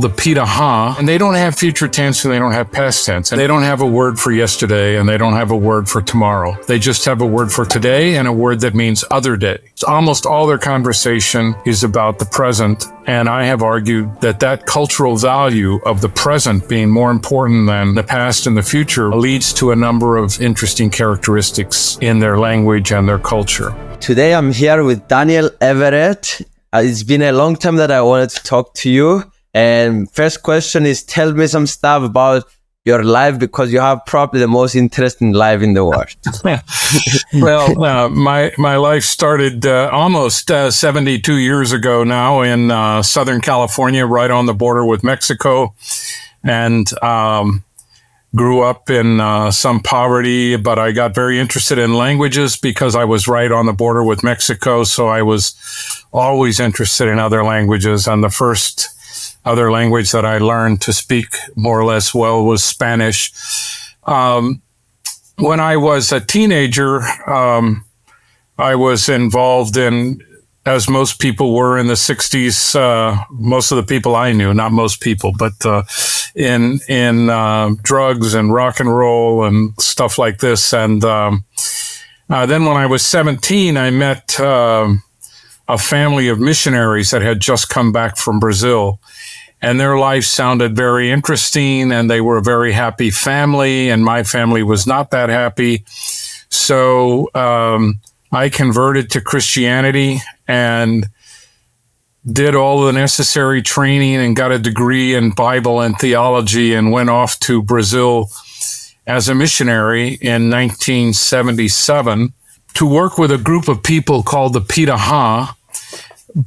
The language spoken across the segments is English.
the Pirahã, and they don't have future tense and they don't have past tense, and they don't have a word for yesterday and they don't have a word for tomorrow. They just have a word for today and a word that means other day. Almost all their conversation is about the present, and I have argued that that cultural value of the present being more important than the past and the future leads to a number of interesting characteristics in their language and their culture. Today I'm here with Daniel Everett. It's been a long time that I wanted to talk to you. And first question is, tell me some stuff about your life, because you have probably the most interesting life in the world. Well, my life started almost 72 years ago now in Southern California, right on the border with Mexico, and grew up in some poverty, but I got very interested in languages because I was right on the border with Mexico, so I was always interested in other languages, and the first other language that I learned to speak more or less well was Spanish. When I was a teenager, I was involved in, as most people were in the 60s, most of the people I knew, not most people, but in drugs and rock and roll and stuff like this. And then when I was 17, I met a family of missionaries that had just come back from Brazil. And their life sounded very interesting, and they were a very happy family, and my family was not that happy. So I converted to Christianity and did all the necessary training and got a degree in Bible and theology and went off to Brazil as a missionary in 1977 to work with a group of people called the Pirahã.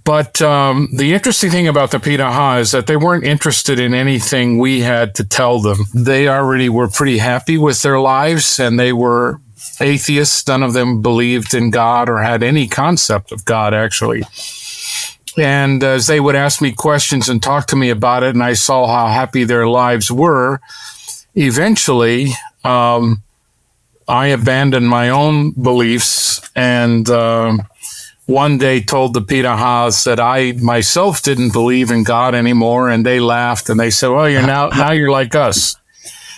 But the interesting thing about the Pirahã is that they weren't interested in anything we had to tell them. They already were pretty happy with their lives, and they were atheists. None of them believed in God or had any concept of God, actually. And as they would ask me questions and talk to me about it, and I saw how happy their lives were, eventually I abandoned my own beliefs and one day told the Pirahãs that I myself didn't believe in God anymore, and they laughed and they said, "Well, now you're like us."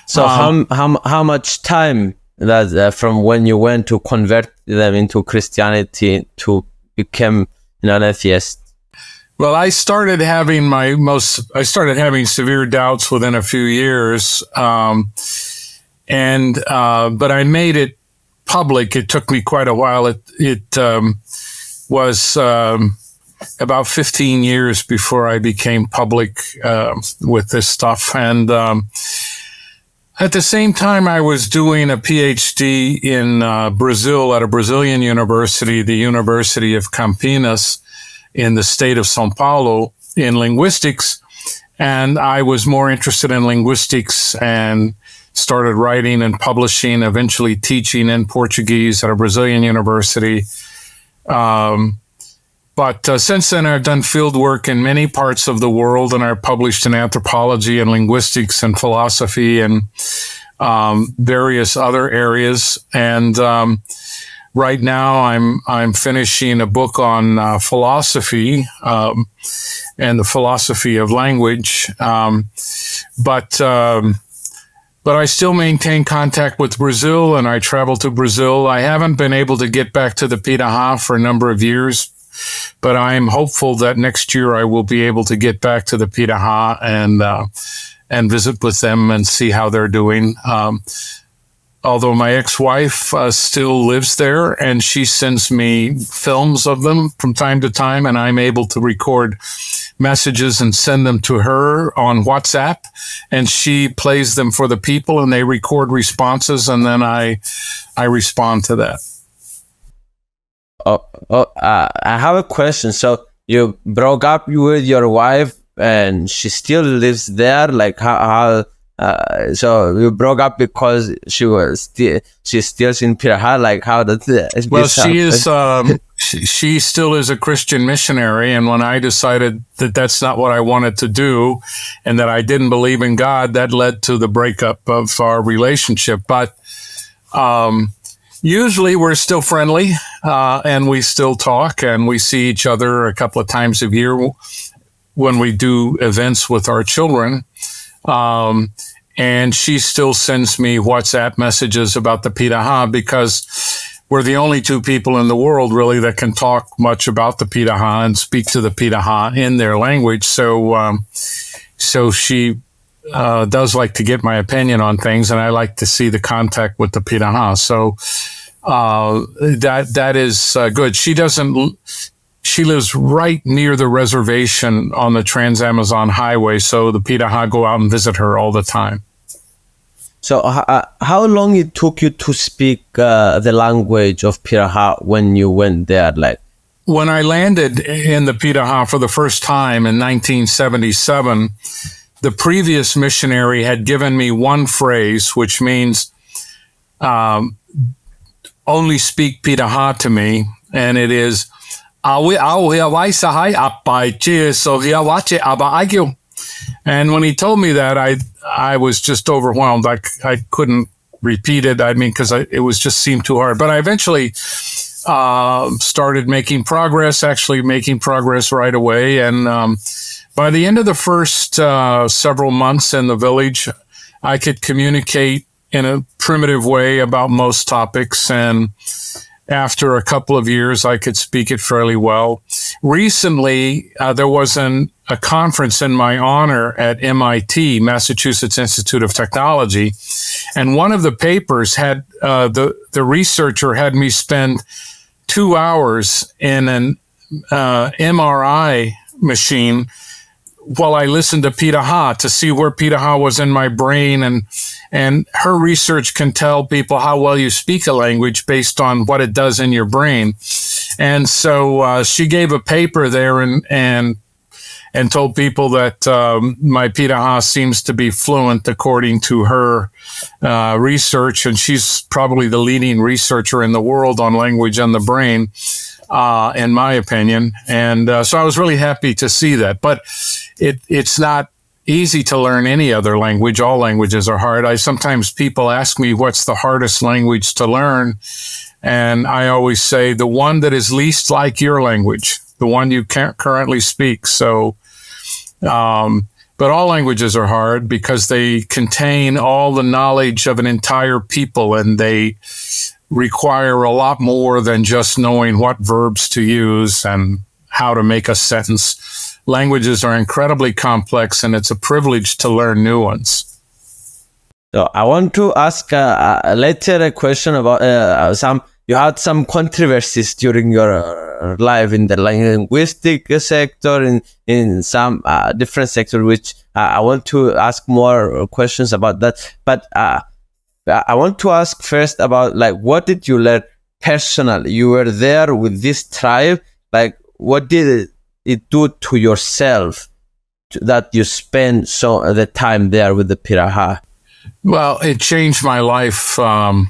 So how much time that from when you went to convert them into Christianity to become an atheist? Well, I started having severe doubts within a few years, but I made it public. It took me quite a while. It was about 15 years before I became public with this stuff. And at the same time, I was doing a PhD in Brazil at a Brazilian university, the University of Campinas in the state of São Paulo, in linguistics. And I was more interested in linguistics and started writing and publishing, eventually teaching in Portuguese at a Brazilian university. But since then, I've done field work in many parts of the world, and I've published in anthropology and linguistics and philosophy and various other areas. And right now, I'm finishing a book on philosophy and the philosophy of language. But I still maintain contact with Brazil, and I travel to Brazil. I haven't been able to get back to the Pirahã for a number of years, but I'm hopeful that next year I will be able to get back to the Pirahã and visit with them and see how they're doing. Although my ex-wife still lives there, and she sends me films of them from time to time, and I'm able to record messages and send them to her on WhatsApp, and she plays them for the people, and they record responses, and then I respond to that. I have a question. So you broke up with your wife, and she still lives there. Like how? So you broke up because she's still in Pirahã. Like how did this? Well, she still is a Christian missionary, and when I decided that that's not what I wanted to do, and that I didn't believe in God, that led to the breakup of our relationship. But usually we're still friendly, and we still talk, and we see each other a couple of times a year. when we do events with our children. And she still sends me WhatsApp messages about the Pirahã because we're the only two people in the world really that can talk much about the Pirahã and speak to the Pirahã in their language. So she does like to get my opinion on things, and I like to see the contact with the Pirahã. So that is good. She lives right near the reservation on the Trans-Amazon Highway, so the Pirahã go out and visit her all the time. So how long it took you to speak the language of Pirahã when you went there? Like, when I landed in the Pirahã for the first time in 1977, the previous missionary had given me one phrase, which means only speak Pirahã to me, and it is and when he told me that, I was just overwhelmed. I couldn't repeat it. I mean, because it was just seemed too hard. But I eventually started making progress right away. And by the end of the first several months in the village, I could communicate in a primitive way about most topics, and after a couple of years, I could speak it fairly well. Recently, there was a conference in my honor at MIT, Massachusetts Institute of Technology, and one of the papers had the researcher had me spend 2 hours in an MRI machine while I listened to Pirahã to see where Pirahã was in my brain, and her research can tell people how well you speak a language based on what it does in your brain. And so she gave a paper there and told people that my Pirahã seems to be fluent according to her research, and she's probably the leading researcher in the world on language and the brain, in my opinion. And so I was really happy to see that. But it's not easy to learn any other language. All languages are hard. Sometimes people ask me what's the hardest language to learn, and I always say the one that is least like your language, the one you can't currently speak. So, but all languages are hard because they contain all the knowledge of an entire people, and they require a lot more than just knowing what verbs to use and how to make a sentence. Languages are incredibly complex, and it's a privilege to learn new ones. So I want to ask later a question about you had some controversies during your life in the linguistic sector, in some different sector, which I want to ask more questions about that. But I want to ask first about, like, what did you learn personally? You were there with this tribe. Like, what did it do to yourself that you spend the time there with the Pirahã? Well, it changed my life, I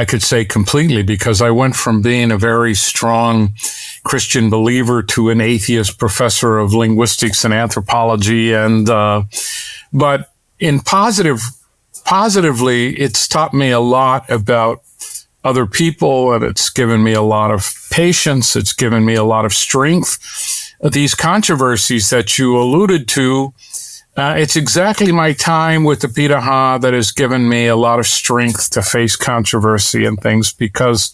could say completely, because I went from being a very strong Christian believer to an atheist professor of linguistics and anthropology. And but in positively, it's taught me a lot about other people, and it's given me a lot of patience. It's given me a lot of strength. These controversies that you alluded to, it's exactly my time with the Pirahã that has given me a lot of strength to face controversy and things, because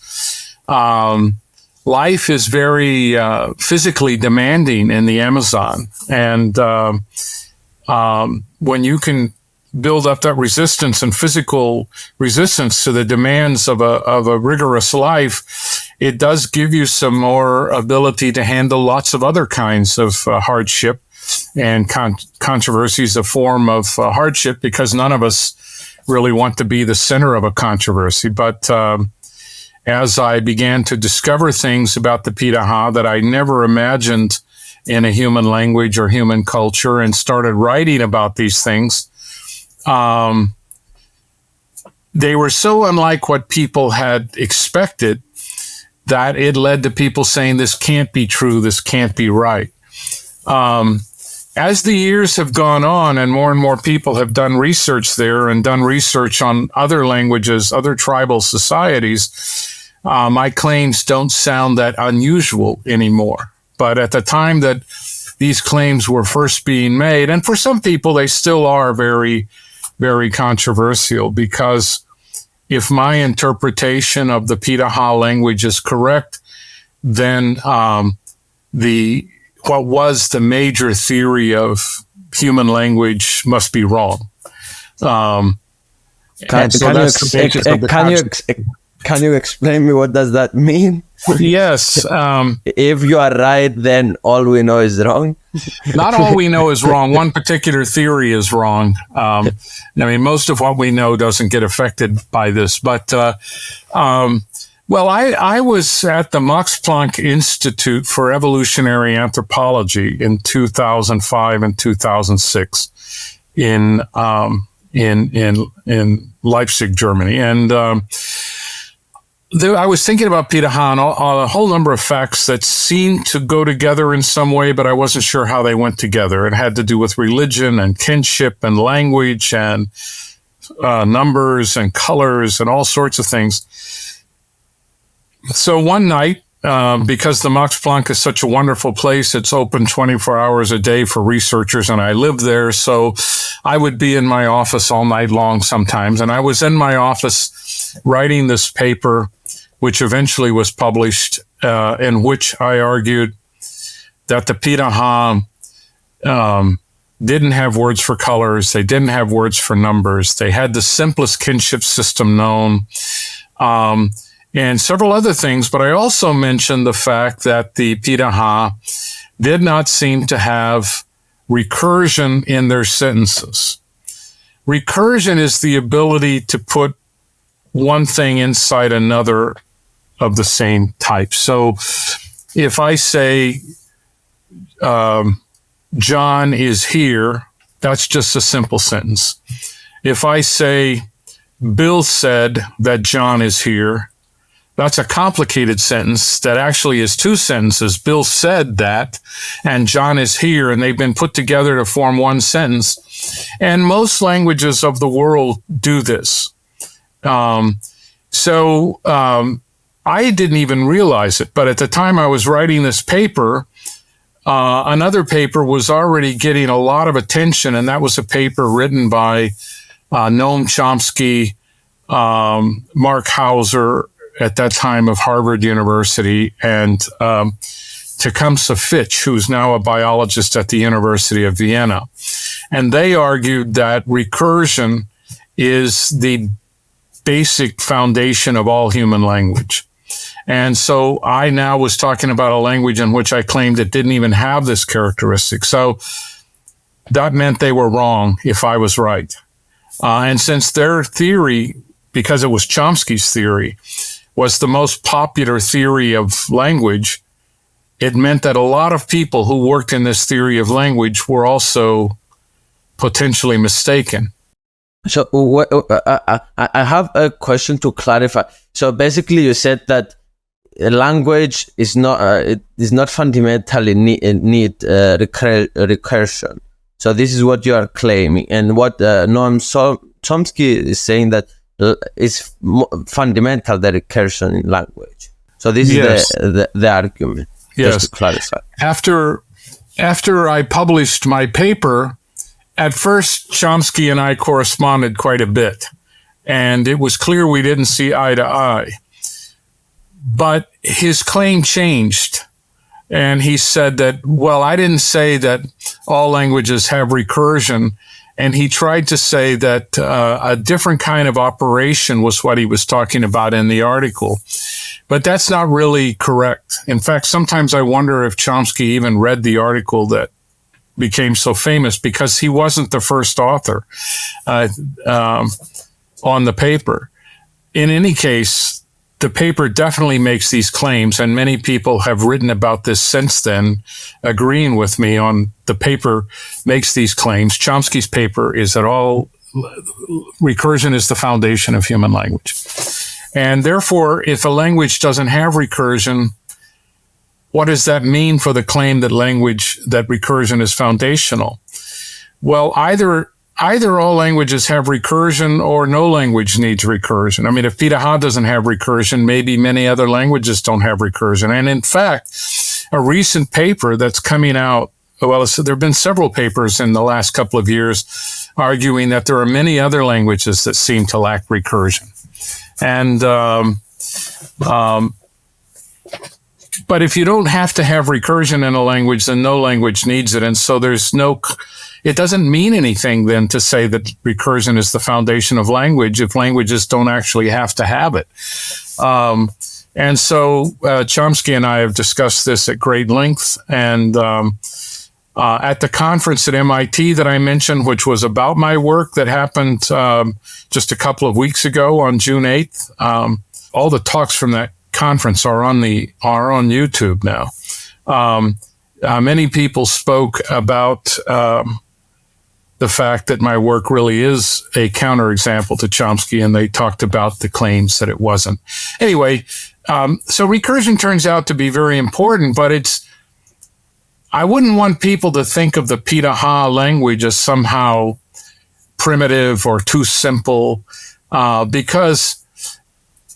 life is very physically demanding in the Amazon. And when you can build up that resistance and physical resistance to the demands of a rigorous life, it does give you some more ability to handle lots of other kinds of hardship and controversies, a form of hardship, because none of us really want to be the center of a controversy. But as I began to discover things about the Pirahã that I never imagined in a human language or human culture, and started writing about these things, they were so unlike what people had expected that it led to people saying, this can't be true, this can't be right. As the years have gone on and more people have done research there and done research on other languages, other tribal societies, my claims don't sound that unusual anymore. But at the time that these claims were first being made. And for some people, they still are very, very controversial, because if my interpretation of the Pirahã language is correct, then what was the major theory of human language must be wrong. Can you explain me what does that mean? Yes. If you are right, then all we know is wrong. Not all we know is wrong. One particular theory is wrong. I mean, most of what we know doesn't get affected by this. But, I was at the Max Planck Institute for Evolutionary Anthropology in 2005 and 2006 in Leipzig, Germany. And I was thinking about Pirahã and a whole number of facts that seemed to go together in some way, but I wasn't sure how they went together. It had to do with religion and kinship and language and numbers and colors and all sorts of things. So one night, because the Max Planck is such a wonderful place, it's open 24 hours a day for researchers, and I lived there, so I would be in my office all night long sometimes. And I was in my office writing this paper, which eventually was published, in which I argued that the Pirahã didn't have words for colors, they didn't have words for numbers, they had the simplest kinship system known, and several other things. But I also mentioned the fact that the Pirahã did not seem to have recursion in their sentences. Recursion is the ability to put one thing inside another of the same type. So if I say, John is here, that's just a simple sentence. If I say, Bill said that John is here, that's a complicated sentence that actually is two sentences. Bill said that, and John is here, and they've been put together to form one sentence. And most languages of the world do this. I didn't even realize it, but at the time I was writing this paper, another paper was already getting a lot of attention, and that was a paper written by Noam Chomsky, Mark Hauser, at that time of Harvard University, and Tecumseh Fitch, who's now a biologist at the University of Vienna. And they argued that recursion is the basic foundation of all human language. And so I now was talking about a language in which I claimed it didn't even have this characteristic. So that meant they were wrong if I was right. And since their theory, because it was Chomsky's theory, was the most popular theory of language, it meant that a lot of people who worked in this theory of language were also potentially mistaken. So I have a question to clarify. So basically, you said that language is not fundamentally need recursion. So this is what you are claiming, and what Noam Chomsky is saying, that is fundamental, the recursion in language. So this is the argument. Yes. Just to clarify. After I published my paper, at first Chomsky and I corresponded quite a bit, and it was clear we didn't see eye to eye. But his claim changed, and he said that, well, I didn't say that all languages have recursion, and he tried to say that a different kind of operation was what he was talking about in the article. But that's not really correct. In fact, sometimes I wonder if Chomsky even read the article that became so famous, because he wasn't the first author on the paper. In any case, the paper definitely makes these claims, and many people have written about this since then, agreeing with me on the paper makes these claims. Chomsky's paper is that all recursion is the foundation of human language. And therefore, if a language doesn't have recursion, what does that mean for the claim that recursion is foundational? Well, either all languages have recursion or no language needs recursion. I mean, if Pirahã doesn't have recursion, maybe many other languages don't have recursion. And in fact, a recent paper that's coming out so there have been several papers in the last couple of years arguing that there are many other languages that seem to lack recursion. And, but if you don't have to have recursion in a language, then no language needs it. And so it doesn't mean anything then to say that recursion is the foundation of language if languages don't actually have to have it. And so Chomsky and I have discussed this at great length. And at the conference at MIT that I mentioned, which was about my work that happened just a couple of weeks ago on June 8th, all the talks from that conference are on YouTube now. Many people spoke about the fact that my work really is a counterexample to Chomsky, and they talked about the claims that it wasn't. Anyway, so recursion turns out to be very important, but I wouldn't want people to think of the Pirahã language as somehow primitive or too simple, because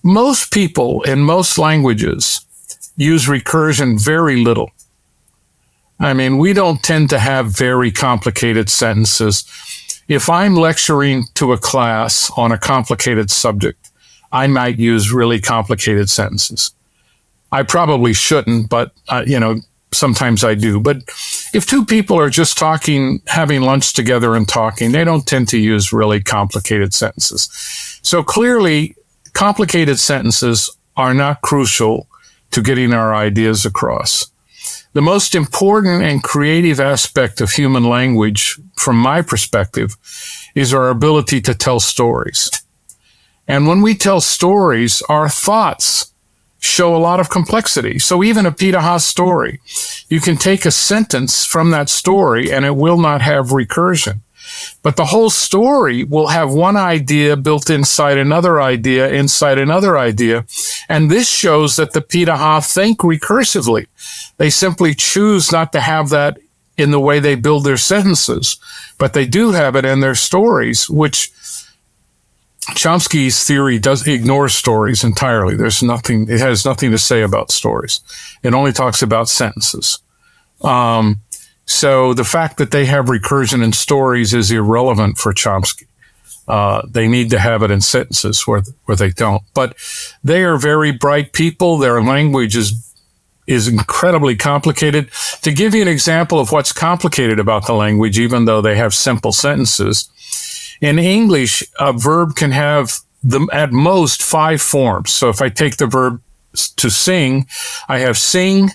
most people in most languages use recursion very little. I mean, we don't tend to have very complicated sentences. If I'm lecturing to a class on a complicated subject, I might use really complicated sentences. I probably shouldn't, but, sometimes I do. But if two people are just talking, having lunch together and talking, they don't tend to use really complicated sentences. So clearly, complicated sentences are not crucial to getting our ideas across. The most important and creative aspect of human language, from my perspective, is our ability to tell stories. And when we tell stories, our thoughts show a lot of complexity. So even a Pirahã story, you can take a sentence from that story and it will not have recursion. But the whole story will have one idea built inside another idea, inside another idea. And this shows that the Pirahã think recursively. They simply choose not to have that in the way they build their sentences, but they do have it in their stories, which Chomsky's theory ignores stories entirely. It has nothing to say about stories. It only talks about sentences. So the fact that they have recursion in stories is irrelevant for Chomsky. They need to have it in sentences where they don't. But they are very bright people. Their language is incredibly complicated. To give you an example of what's complicated about the language, even though they have simple sentences, in English, a verb can have at most 5 forms. So if I take the verb to sing, I have sing,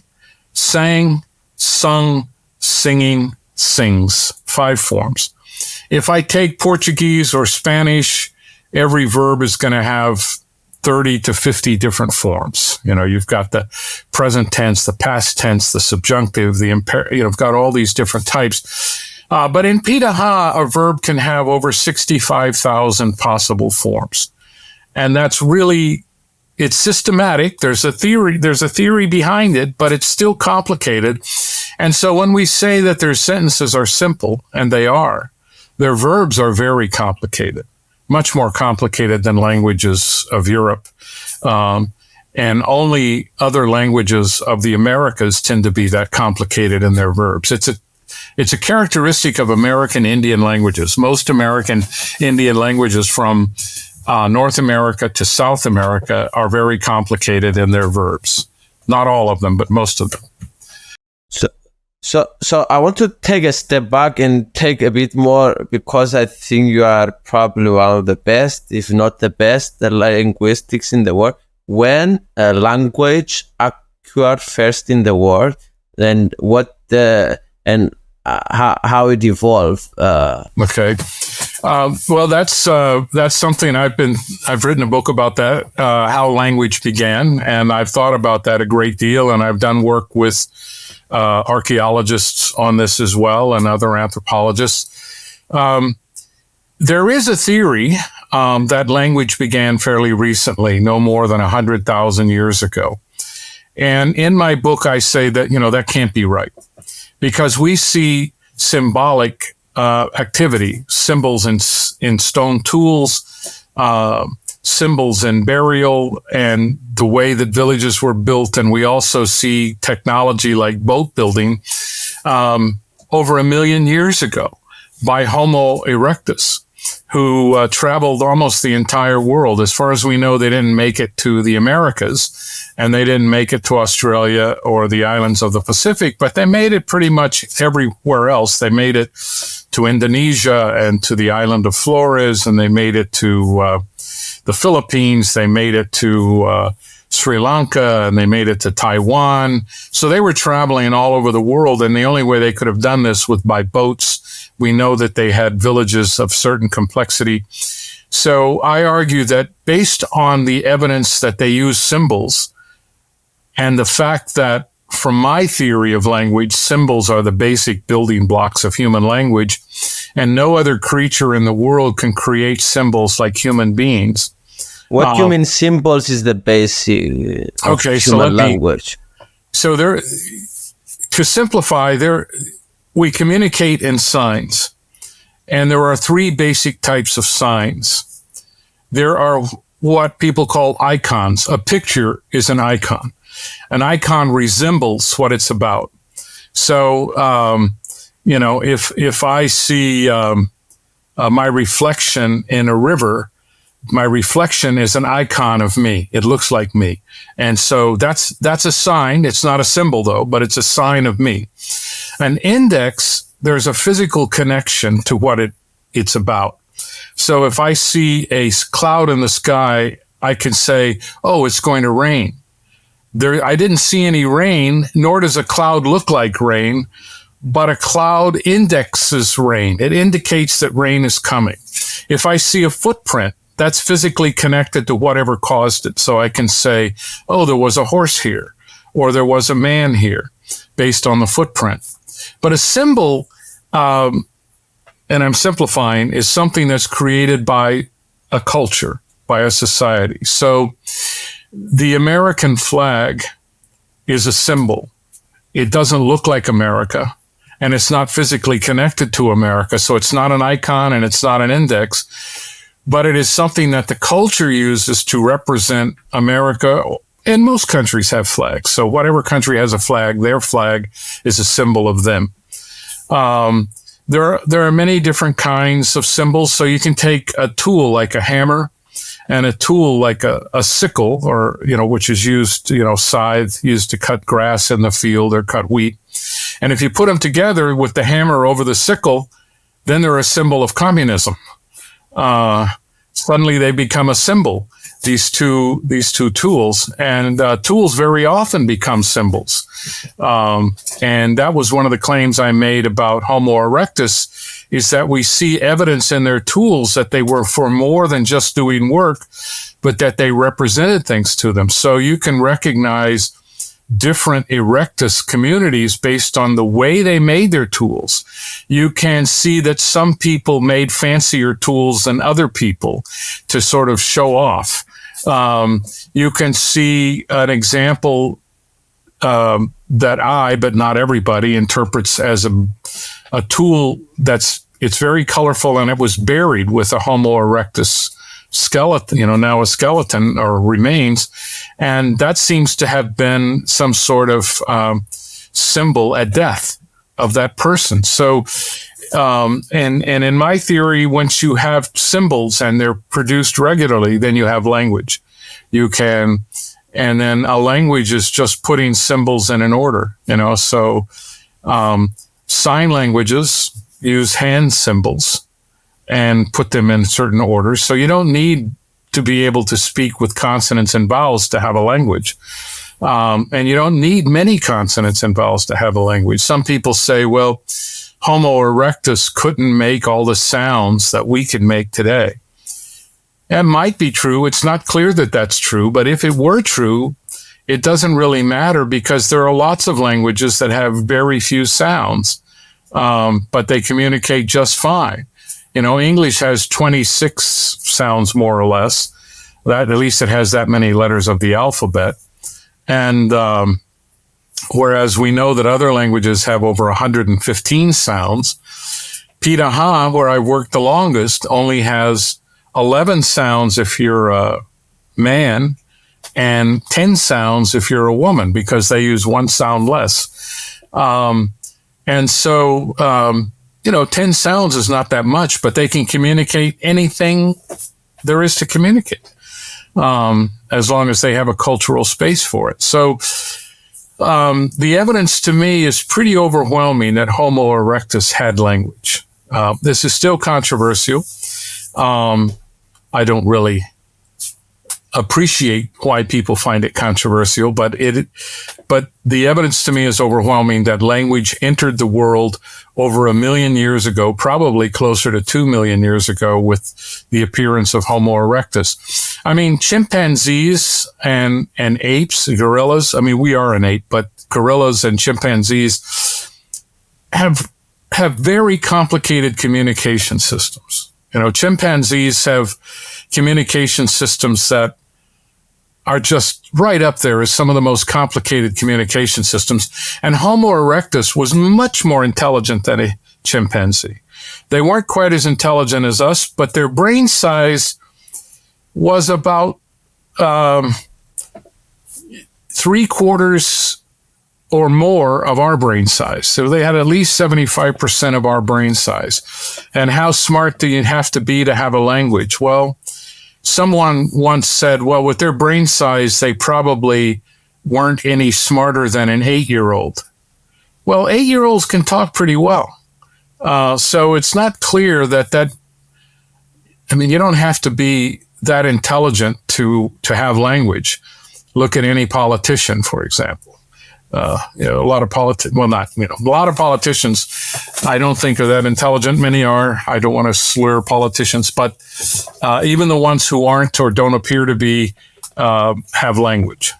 sang, sung, singing, sings, 5 forms. If I take Portuguese or Spanish, every verb is going to have 30 to 50 different forms. You've got the present tense, the past tense, the subjunctive, the you've got all these different types. But in Pirahã, a verb can have over 65,000 possible forms. And that's really, it's systematic. There's a theory behind it, but it's still complicated. And so when we say that their sentences are simple, and they are, their verbs are very complicated, much more complicated than languages of Europe. And only other languages of the Americas tend to be that complicated in their verbs. It's a characteristic of American Indian languages. Most American Indian languages from North America to South America are very complicated in their verbs. Not all of them, but most of them. So I want to take a step back and take a bit more, because I think you are probably one of the best, if not the best, linguistics in the world. When a language occurred first in the world, then how it evolved. Okay. Well, that's something I've written a book about that, how language began, and I've thought about that a great deal, and I've done work with archaeologists on this as well, and other anthropologists. There is a theory that language began fairly recently, no more than 100,000 years ago. And in my book, I say that, that can't be right, because we see symbolic activity, symbols in stone tools, symbols in burial, and the way that villages were built. And we also see technology like boat building over 1 million years ago by Homo erectus, who traveled almost the entire world. As far as we know, they didn't make it to the Americas, and they didn't make it to Australia or the islands of the Pacific, but they made it pretty much everywhere else. They made it to Indonesia and to the island of Flores, and they made it to the Philippines. They made it to Sri Lanka, and they made it to Taiwan. So they were traveling all over the world, and the only way they could have done this was by boats. We know that they had villages of certain complexity. So I argue that based on the evidence that they use symbols and the fact that from my theory of language, symbols are the basic building blocks of human language, and no other creature in the world can create symbols like human beings. What you mean symbols is the basic of human language? So there, to simplify, we communicate in signs, and there are 3 basic types of signs. There are what people call icons. A picture is an icon. An icon resembles what it's about. So, if I see my reflection in a river, my reflection is an icon of me. It looks like me. And so that's a sign. It's not a symbol though, but it's a sign of me. An index, there's a physical connection to what it's about. So if I see a cloud in the sky, I can say, oh, it's going to rain. I didn't see any rain, nor does a cloud look like rain, but a cloud indexes rain. It indicates that rain is coming. If I see a footprint, that's physically connected to whatever caused it. So I can say, oh, there was a horse here, or there was a man here, based on the footprint. But a symbol, and I'm simplifying, is something that's created by a culture, by a society. So the American flag is a symbol. It doesn't look like America, and it's not physically connected to America. So it's not an icon and it's not an index, but it is something that the culture uses to represent America. And most countries have flags. So whatever country has a flag, their flag is a symbol of them. There are many different kinds of symbols. So you can take a tool like a hammer and a tool like a sickle, or, which is used, scythe used to cut grass in the field or cut wheat. And if you put them together with the hammer over the sickle, then they're a symbol of communism. Suddenly they become a symbol, these two tools, and tools very often become symbols. And that was one of the claims I made about Homo erectus, is that we see evidence in their tools that they were for more than just doing work, but that they represented things to them. So you can recognize different erectus communities based on the way they made their tools. You can see that some people made fancier tools than other people to sort of show off. You can see an example that but not everybody, interprets as a tool it's very colorful, and it was buried with a Homo erectus skeleton, now a skeleton or remains. And that seems to have been some sort of symbol at death of that person. So, and in my theory, once you have symbols and they're produced regularly, then you have language. And then a language is just putting symbols in an order, so sign languages use hand symbols and put them in certain orders. So you don't need to be able to speak with consonants and vowels to have a language. And you don't need many consonants and vowels to have a language. Some people say, well, Homo erectus couldn't make all the sounds that we can make today. That might be true. It's not clear that that's true, but if it were true, it doesn't really matter, because there are lots of languages that have very few sounds, but they communicate just fine. English has 26 sounds, more or less. At least it has that many letters of the alphabet. And whereas we know that other languages have over 115 sounds, Pirahã, where I worked the longest, only has 11 sounds if you're a man and 10 sounds if you're a woman, because they use one sound less. And so, 10 sounds is not that much, but they can communicate anything there is to communicate, as long as they have a cultural space for it. So, the evidence to me is pretty overwhelming that Homo erectus had language. This is still controversial. I don't really appreciate why people find it controversial, but the evidence to me is overwhelming that language entered the world over 1 million years ago, probably closer to 2 million years ago, with the appearance of Homo erectus. I mean, chimpanzees and apes, gorillas, I mean, we are an ape, but gorillas and chimpanzees have very complicated communication systems. Chimpanzees have communication systems that are just right up there as some of the most complicated communication systems. And Homo erectus was much more intelligent than a chimpanzee. They weren't quite as intelligent as us, but their brain size was about 3/4 or more of our brain size. So they had at least 75% of our brain size. And how smart do you have to be to have a language? Well, someone once said, well, with their brain size, they probably weren't any smarter than an 8-year-old. Well, 8-year-olds can talk pretty well. So it's not clear you don't have to be that intelligent to have language. Look at any politician, for example. A lot of politicians, I don't think are that intelligent. Many are. I don't want to slur politicians, but even the ones who aren't or don't appear to be have language.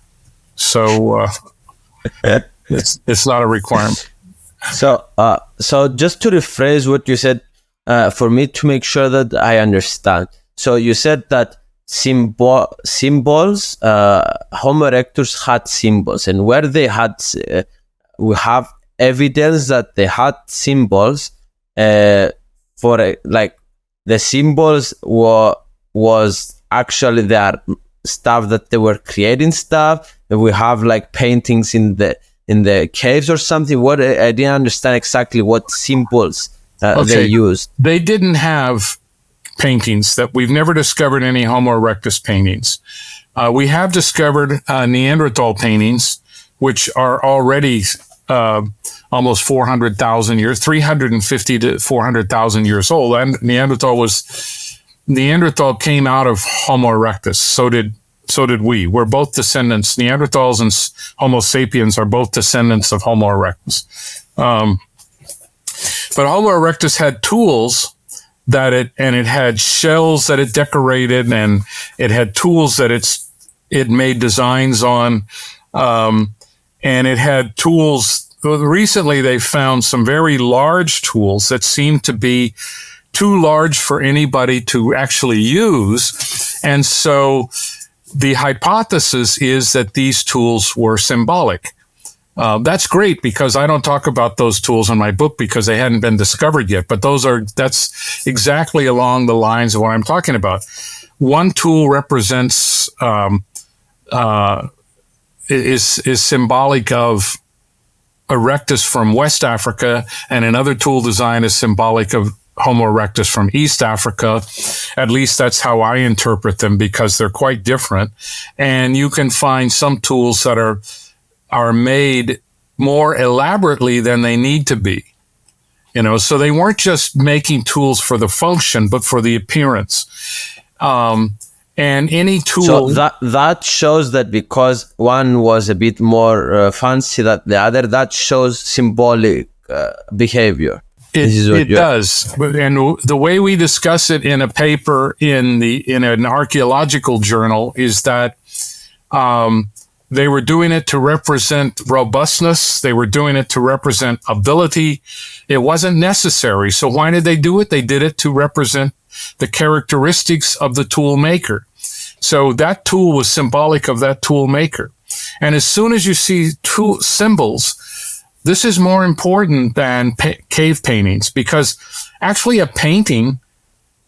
So it's not a requirement. So just to rephrase what you said, for me to make sure that I understand. So you said that symbols, Homo erectus had symbols, and where they had, we have evidence that they had symbols. Like the symbols was actually their stuff that they were creating stuff. We have like paintings in the caves or something. What I didn't understand exactly what symbols they used. They didn't have paintings. That we've never discovered any Homo erectus paintings. We have discovered Neanderthal paintings, which are already almost 400,000 years, 350 to 400,000 years old. And Neanderthal came out of Homo erectus. So did we. We're both descendants. Neanderthals and Homo sapiens are both descendants of Homo erectus. But Homo erectus had tools it had shells that it decorated, and it had tools that it made designs on, and it had tools. Recently, they found some very large tools that seem to be too large for anybody to actually use, and so the hypothesis is that these tools were symbolic. That's great, because I don't talk about those tools in my book because they hadn't been discovered yet. But that's exactly along the lines of what I'm talking about. One tool represents is symbolic of erectus from West Africa, and another tool design is symbolic of Homo erectus from East Africa. At least that's how I interpret them, because they're quite different. And you can find some tools that are made more elaborately than they need to be. So they weren't just making tools for the function, but for the appearance. And any tool. So that shows that because one was a bit more fancy than the other, that shows symbolic behavior. It does. And the way we discuss it in a paper in an archaeological journal is that they were doing it to represent robustness. They were doing it to represent ability. It wasn't necessary. So why did they do it? They did it to represent the characteristics of the tool maker. So that tool was symbolic of that tool maker. And as soon as you see tool symbols, this is more important than cave paintings, because actually a painting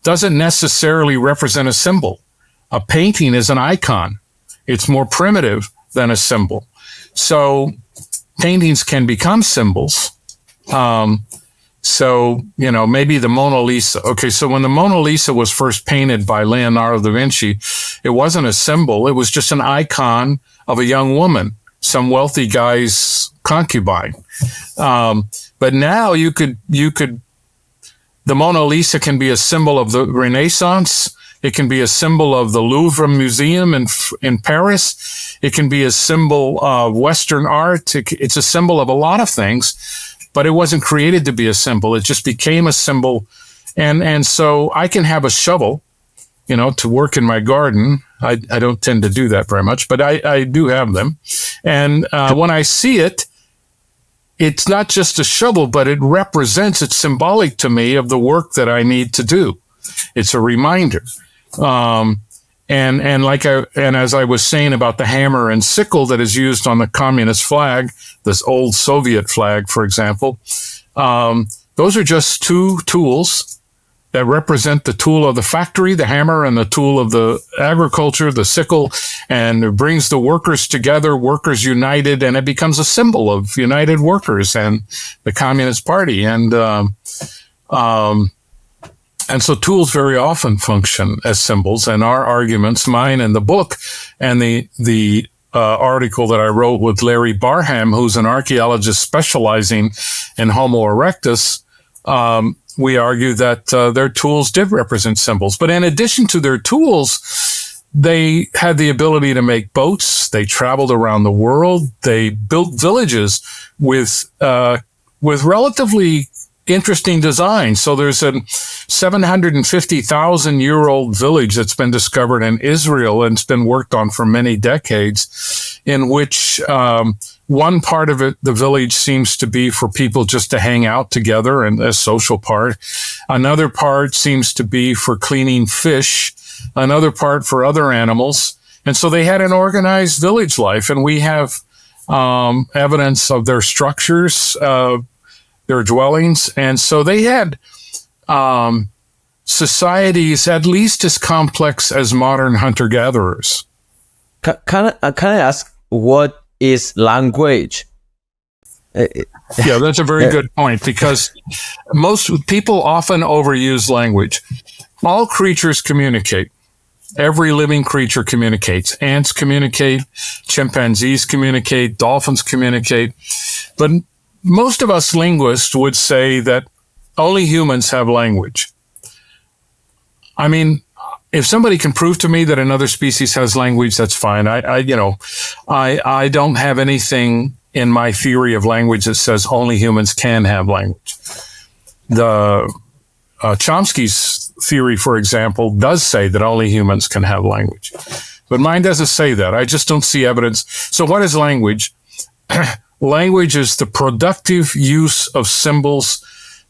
doesn't necessarily represent a symbol. A painting is an icon. It's more primitive than a symbol. So paintings can become symbols, So, maybe the Mona Lisa. Okay, so when the Mona Lisa was first painted by Leonardo da Vinci, it wasn't a symbol. It was just an icon of a young woman, some wealthy guy's concubine. But now the Mona Lisa can be a symbol of the Renaissance. It can be a symbol of the Louvre Museum in Paris. It can be a symbol of Western art. It's a symbol of a lot of things, but it wasn't created to be a symbol. It just became a symbol. And so I can have a shovel, to work in my garden. I don't tend to do that very much, but I do have them. And when I see it, it's not just a shovel, but it's symbolic to me of the work that I need to do. It's a reminder. And as I was saying about the hammer and sickle that is used on the communist flag, this old Soviet flag, for example, those are just two tools that represent the tool of the factory, the hammer, and the tool of the agriculture, the sickle, and it brings the workers together, workers united, and it becomes a symbol of united workers and the Communist Party. And so tools very often function as symbols, and our arguments, mine and the book, and the article that I wrote with Larry Barham, who's an archaeologist specializing in Homo erectus, we argue that their tools did represent symbols. But in addition to their tools, they had the ability to make boats. They traveled around the world. They built villages with relatively interesting design. So there's a 750,000-year-old village that's been discovered in Israel, and it's been worked on for many decades, in which one part of it, the village, seems to be for people just to hang out together and a social part. Another part seems to be for cleaning fish. Another part for other animals. And so they had an organized village life, and we have evidence of their structures, their dwellings. And so they had societies at least as complex as modern hunter-gatherers. Can I ask, what is language? Yeah, that's a very good point, because most people often overuse language. All creatures communicate. Every living creature communicates. Ants communicate, chimpanzees communicate, dolphins communicate. But most of us linguists would say that only humans have language. I mean, if somebody can prove to me that another species has language, that's fine. I don't have anything in my theory of language that says only humans can have language. Chomsky's theory, for example, does say that only humans can have language. But mine doesn't say that. I just don't see evidence. So what is language? Language is the productive use of symbols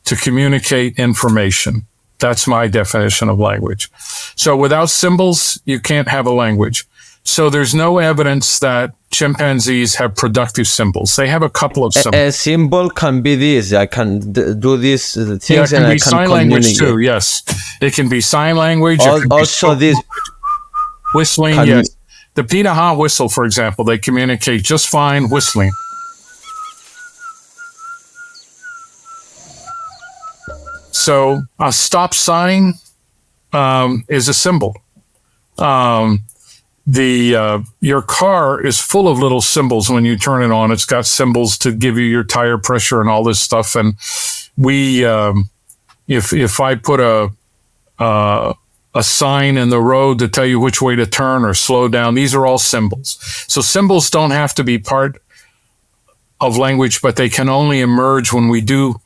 to communicate information. That's my definition of language. So without symbols, you can't have a language. So there's no evidence that chimpanzees have productive symbols. They have a couple of symbols. A symbol can be this. I can do these things, yeah, it can and be I can sign language communicate. too. Yes, it can be sign language. Also, this whistling. Yes, the Pirahã whistle, for example, they communicate just fine whistling. So a stop sign is a symbol. Your car is full of little symbols when you turn it on. It's got symbols to give you your tire pressure and all this stuff. And if I put a sign in the road to tell you which way to turn or slow down, these are all symbols. So symbols don't have to be part of language, but they can only emerge when we do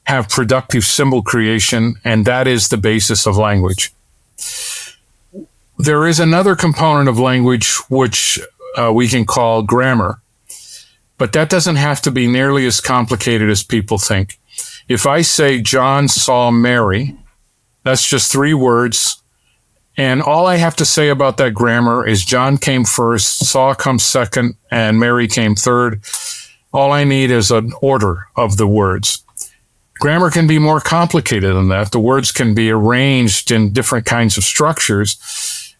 have productive symbol creation, and that is the basis of language. There is another component of language which we can call grammar, but that doesn't have to be nearly as complicated as people think. If I say John saw Mary, that's just 3 words, and all I have to say about that grammar is John came first, saw comes second, and Mary came third. All I need is an order of the words. Grammar can be more complicated than that. The words can be arranged in different kinds of structures.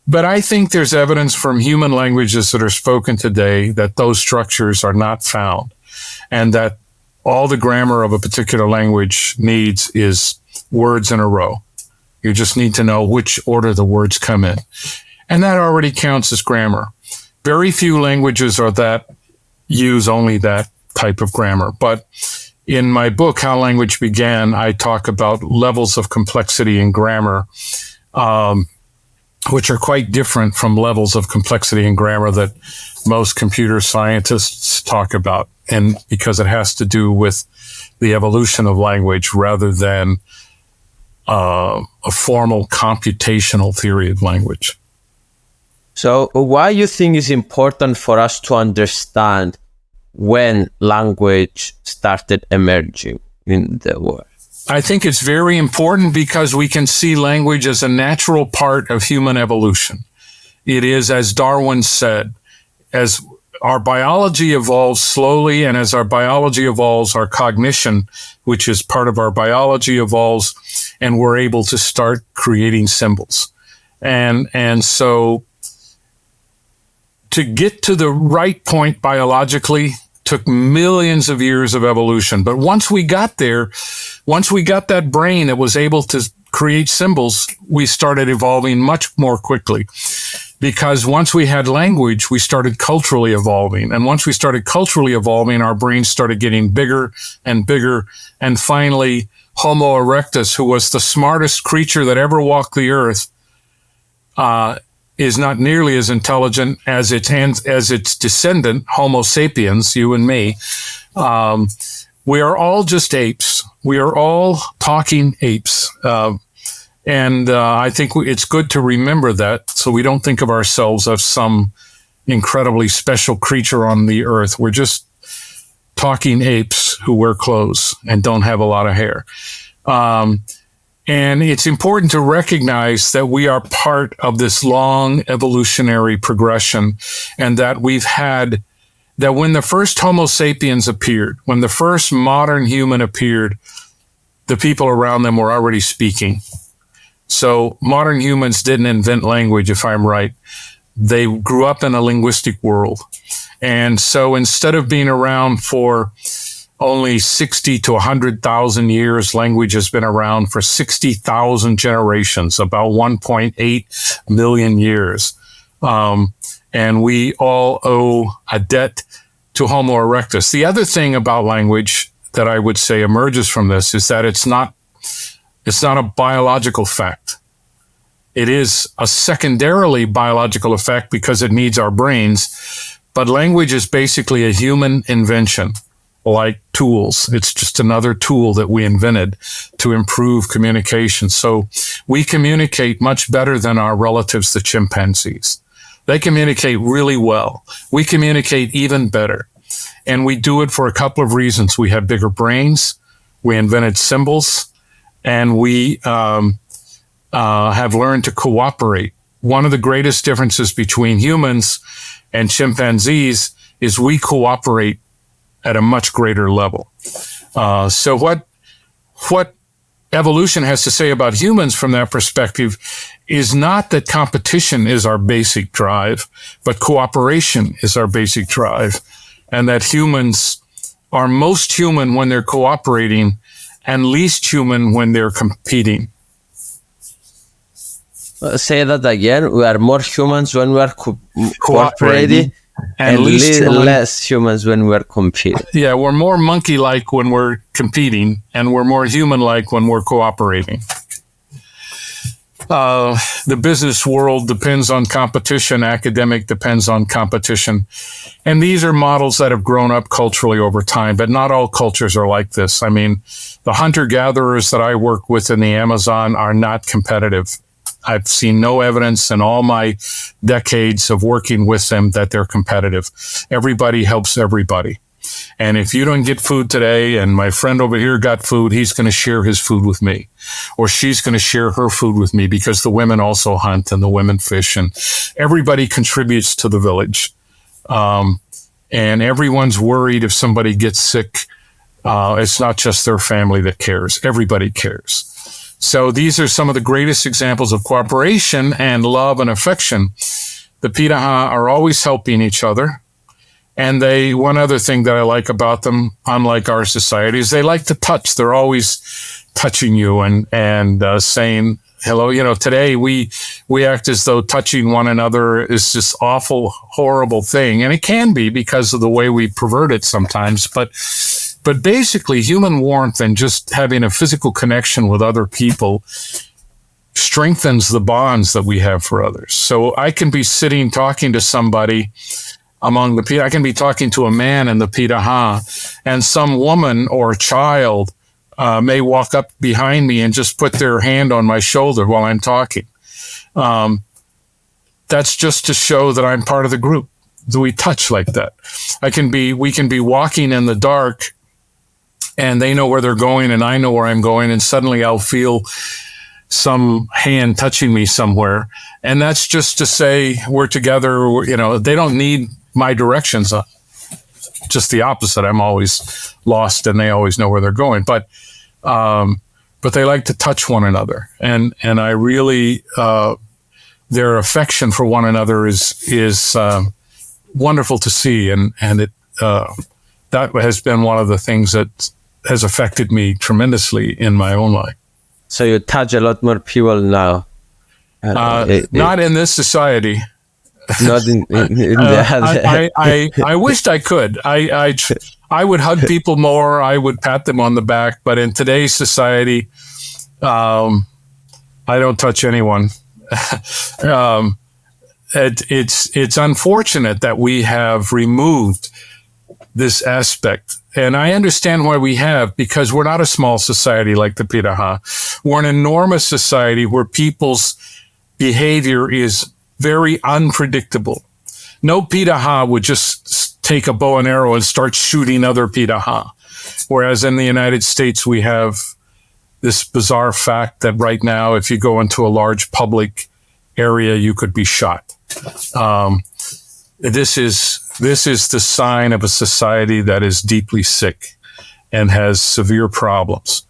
But I think there's evidence from human languages that are spoken today that those structures are not found, and that All the grammar of a particular language needs is words in a row. You just need to know which order the words come in. And that already counts as grammar. Very few languages are that use only that type of grammar. But in my book, How Language Began, I talk about levels of complexity in grammar, which are quite different from levels of complexity in grammar that most computer scientists talk about. And because it has to do with the evolution of language rather than a formal computational theory of language. So why you think it's important for us to understand when language started emerging in the world? I think it's very important because we can see language as a natural part of human evolution. It is, as Darwin said, as our biology evolves slowly, and as our biology evolves, our cognition, which is part of our biology, evolves, and we're able to start creating symbols. And so to get to the right point biologically took millions of years of evolution. But once we got there, once we got that brain that was able to create symbols, we started evolving much more quickly. Because once we had language, we started culturally evolving. And once we started culturally evolving, our brains started getting bigger and bigger. And finally, Homo erectus, who was the smartest creature that ever walked the earth, is not nearly as intelligent as its descendant, Homo sapiens, you and me. We are all just apes. We are all talking apes. And I think it's good to remember that, so we don't think of ourselves as some incredibly special creature on the earth. We're just talking apes who wear clothes and don't have a lot of hair. And it's important to recognize that we are part of this long evolutionary progression, and that that when the first Homo sapiens appeared, when the first modern human appeared, the people around them were already speaking. So modern humans didn't invent language, if I'm right. They grew up in a linguistic world. And so instead of being around for only 60 to 100,000 years, language has been around for 60,000 generations, about 1.8 million years. And we all owe a debt to Homo erectus. The other thing about language that I would say emerges from this is that it's not a biological fact. It is a secondarily biological effect because it needs our brains. But language is basically a human invention, like tools. It's just another tool that we invented to improve communication. So we communicate much better than our relatives, the chimpanzees. They communicate really well. We communicate even better. And we do it for a couple of reasons. We have bigger brains. We invented symbols. And we have learned to cooperate. One of the greatest differences between humans and chimpanzees is we cooperate at a much greater level. So what evolution has to say about humans from that perspective is not that competition is our basic drive, but cooperation is our basic drive, and that humans are most human when they're cooperating and least human when they're competing. Say that again. We are more humans when we are cooperating, and less humans when we're competing. Yeah, we're more monkey-like when we're competing, and we're more human-like when we're cooperating. The business world depends on competition. Academic depends on competition. And these are models that have grown up culturally over time, but not all cultures are like this. I mean, the hunter-gatherers that I work with in the Amazon are not competitive. I've seen no evidence in all my decades of working with them that they're competitive. Everybody helps everybody. And if you don't get food today and my friend over here got food, he's going to share his food with me. Or she's going to share her food with me because the women also hunt and the women fish. And everybody contributes to the village. And everyone's worried if somebody gets sick. It's not just their family that cares. Everybody cares. So these are some of the greatest examples of cooperation and love and affection. The Pirahã are always helping each other. And one other thing that I like about them, unlike our society, is they like to touch. They're always touching you and saying hello. You know, today we act as though touching one another is this awful, horrible thing. And it can be because of the way we pervert it sometimes. But basically, human warmth and just having a physical connection with other people strengthens the bonds that we have for others. So I can be sitting talking to somebody among the I can be talking to a man in the Pirahã, and some woman or child may walk up behind me and just put their hand on my shoulder while I'm talking. That's just to show that I'm part of the group. Do we touch like that? We can be walking in the dark, and they know where they're going and I know where I'm going, and suddenly I'll feel some hand touching me somewhere. And that's just to say we're together. You know, they don't need my directions. Just the opposite. I'm always lost and they always know where they're going. But they like to touch one another. And I really, their affection for one another is wonderful to see. And that has been one of the things that has affected me tremendously in my own life. So you touch a lot more people now. Not in this society. Not in the other. I wished I could. I would hug people more. I would pat them on the back. But in today's society, I don't touch anyone. It's unfortunate that we have removed this aspect. And I understand why we have, because we're not a small society like the Pirahã. We're an enormous society where people's behavior is very unpredictable. No Pirahã would just take a bow and arrow and start shooting other Pirahã. Whereas in the United States, we have this bizarre fact that right now, if you go into a large public area, you could be shot. This is the sign of a society that is deeply sick and has severe problems.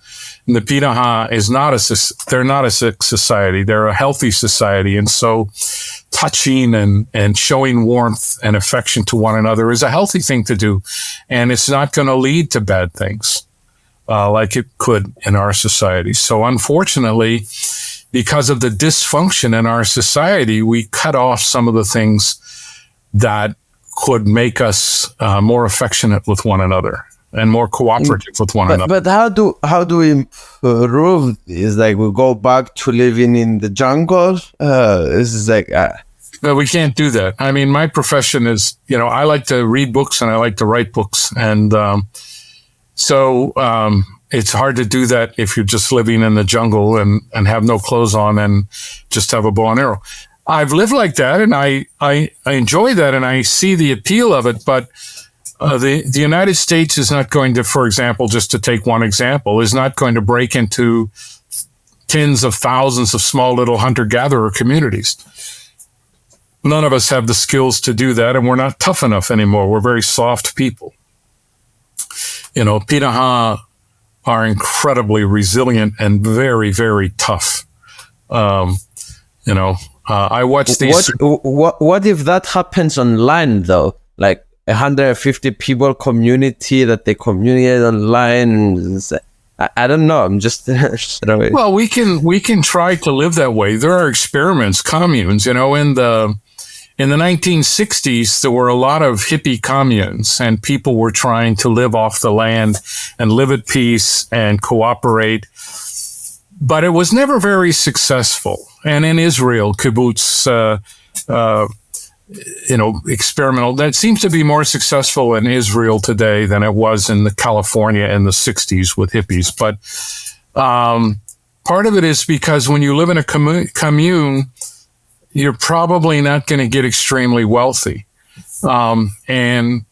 And the Pirahã they're not a sick society. They're a healthy society. And so touching and showing warmth and affection to one another is a healthy thing to do. And it's not going to lead to bad things like it could in our society. So unfortunately, because of the dysfunction in our society, we cut off some of the things that could make us more affectionate with one another and more cooperative with one another. But how do we improve this? Like, we go back to living in the jungle? This is like... No, we can't do that. I mean, my profession is, I like to read books and I like to write books. And so it's hard to do that if you're just living in the jungle and have no clothes on and just have a bow and arrow. I've lived like that, and I enjoy that, and I see the appeal of it. But the United States is not going to, for example, just to take one example, is not going to break into tens of thousands of small little hunter-gatherer communities. None of us have the skills to do that, and we're not tough enough anymore. We're very soft people. Pirahã are incredibly resilient and very, very tough. I watch these. What if that happens online though? Like 150 people community that they communicate online. I don't know. I'm just. Well, we can try to live that way. There are experiments, communes. In the 1960s, there were a lot of hippie communes, and people were trying to live off the land and live at peace and cooperate. But it was never very successful. And in Israel, kibbutz, experimental, that seems to be more successful in Israel today than it was in California in the 60s with hippies. But part of it is because when you live in a commune, you're probably not going to get extremely wealthy. And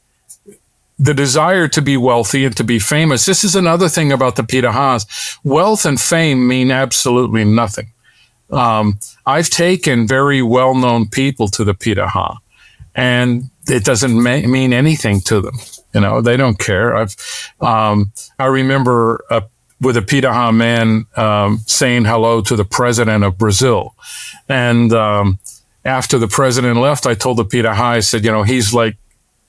the desire to be wealthy and to be famous, this is another thing about the Pirahãs. Wealth and fame mean absolutely nothing. I've taken very well-known people to the Pirahã, and it doesn't mean anything to them. They don't care. I remember with a Pirahã man saying hello to the president of Brazil. And after the president left, I told the Pirahã, I said,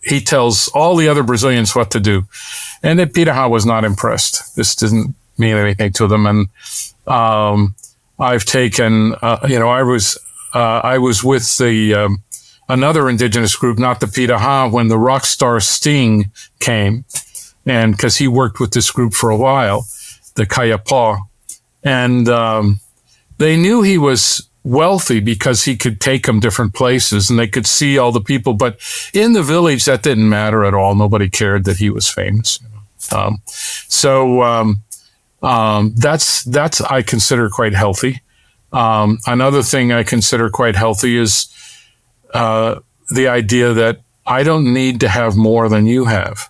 he tells all the other Brazilians what to do. And the Pirahã was not impressed. This didn't mean anything to them. And I've taken, I was with the another indigenous group, not the Pirahã, when the rock star Sting came, and because he worked with this group for a while, the Kayapó, and they knew he was wealthy because he could take them different places and they could see all the people. But in the village, that didn't matter at all. Nobody cared that he was famous. That's I consider quite healthy. Another thing I consider quite healthy is the idea that I don't need to have more than you have.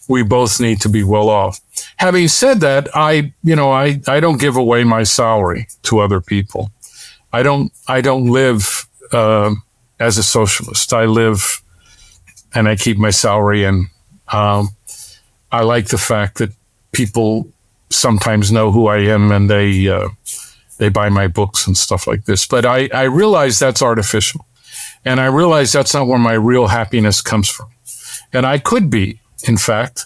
We both need to be well off. Having said that, I don't give away my salary to other people. I don't live as a socialist. I live and I keep my salary, and I like the fact that people sometimes know who I am and they buy my books and stuff like this. But I realize that's artificial, and I realize that's not where my real happiness comes from. And I could be, in fact.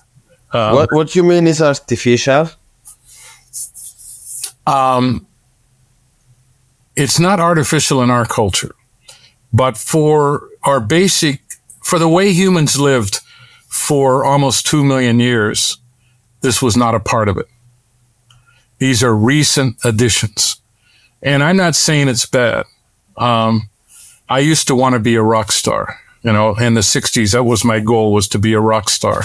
What you mean is artificial? It's not artificial in our culture, but for the way humans lived for almost 2 million years, this was not a part of it. These are recent additions. And I'm not saying it's bad. I used to want to be a rock star. In the 60s, that was my goal, was to be a rock star.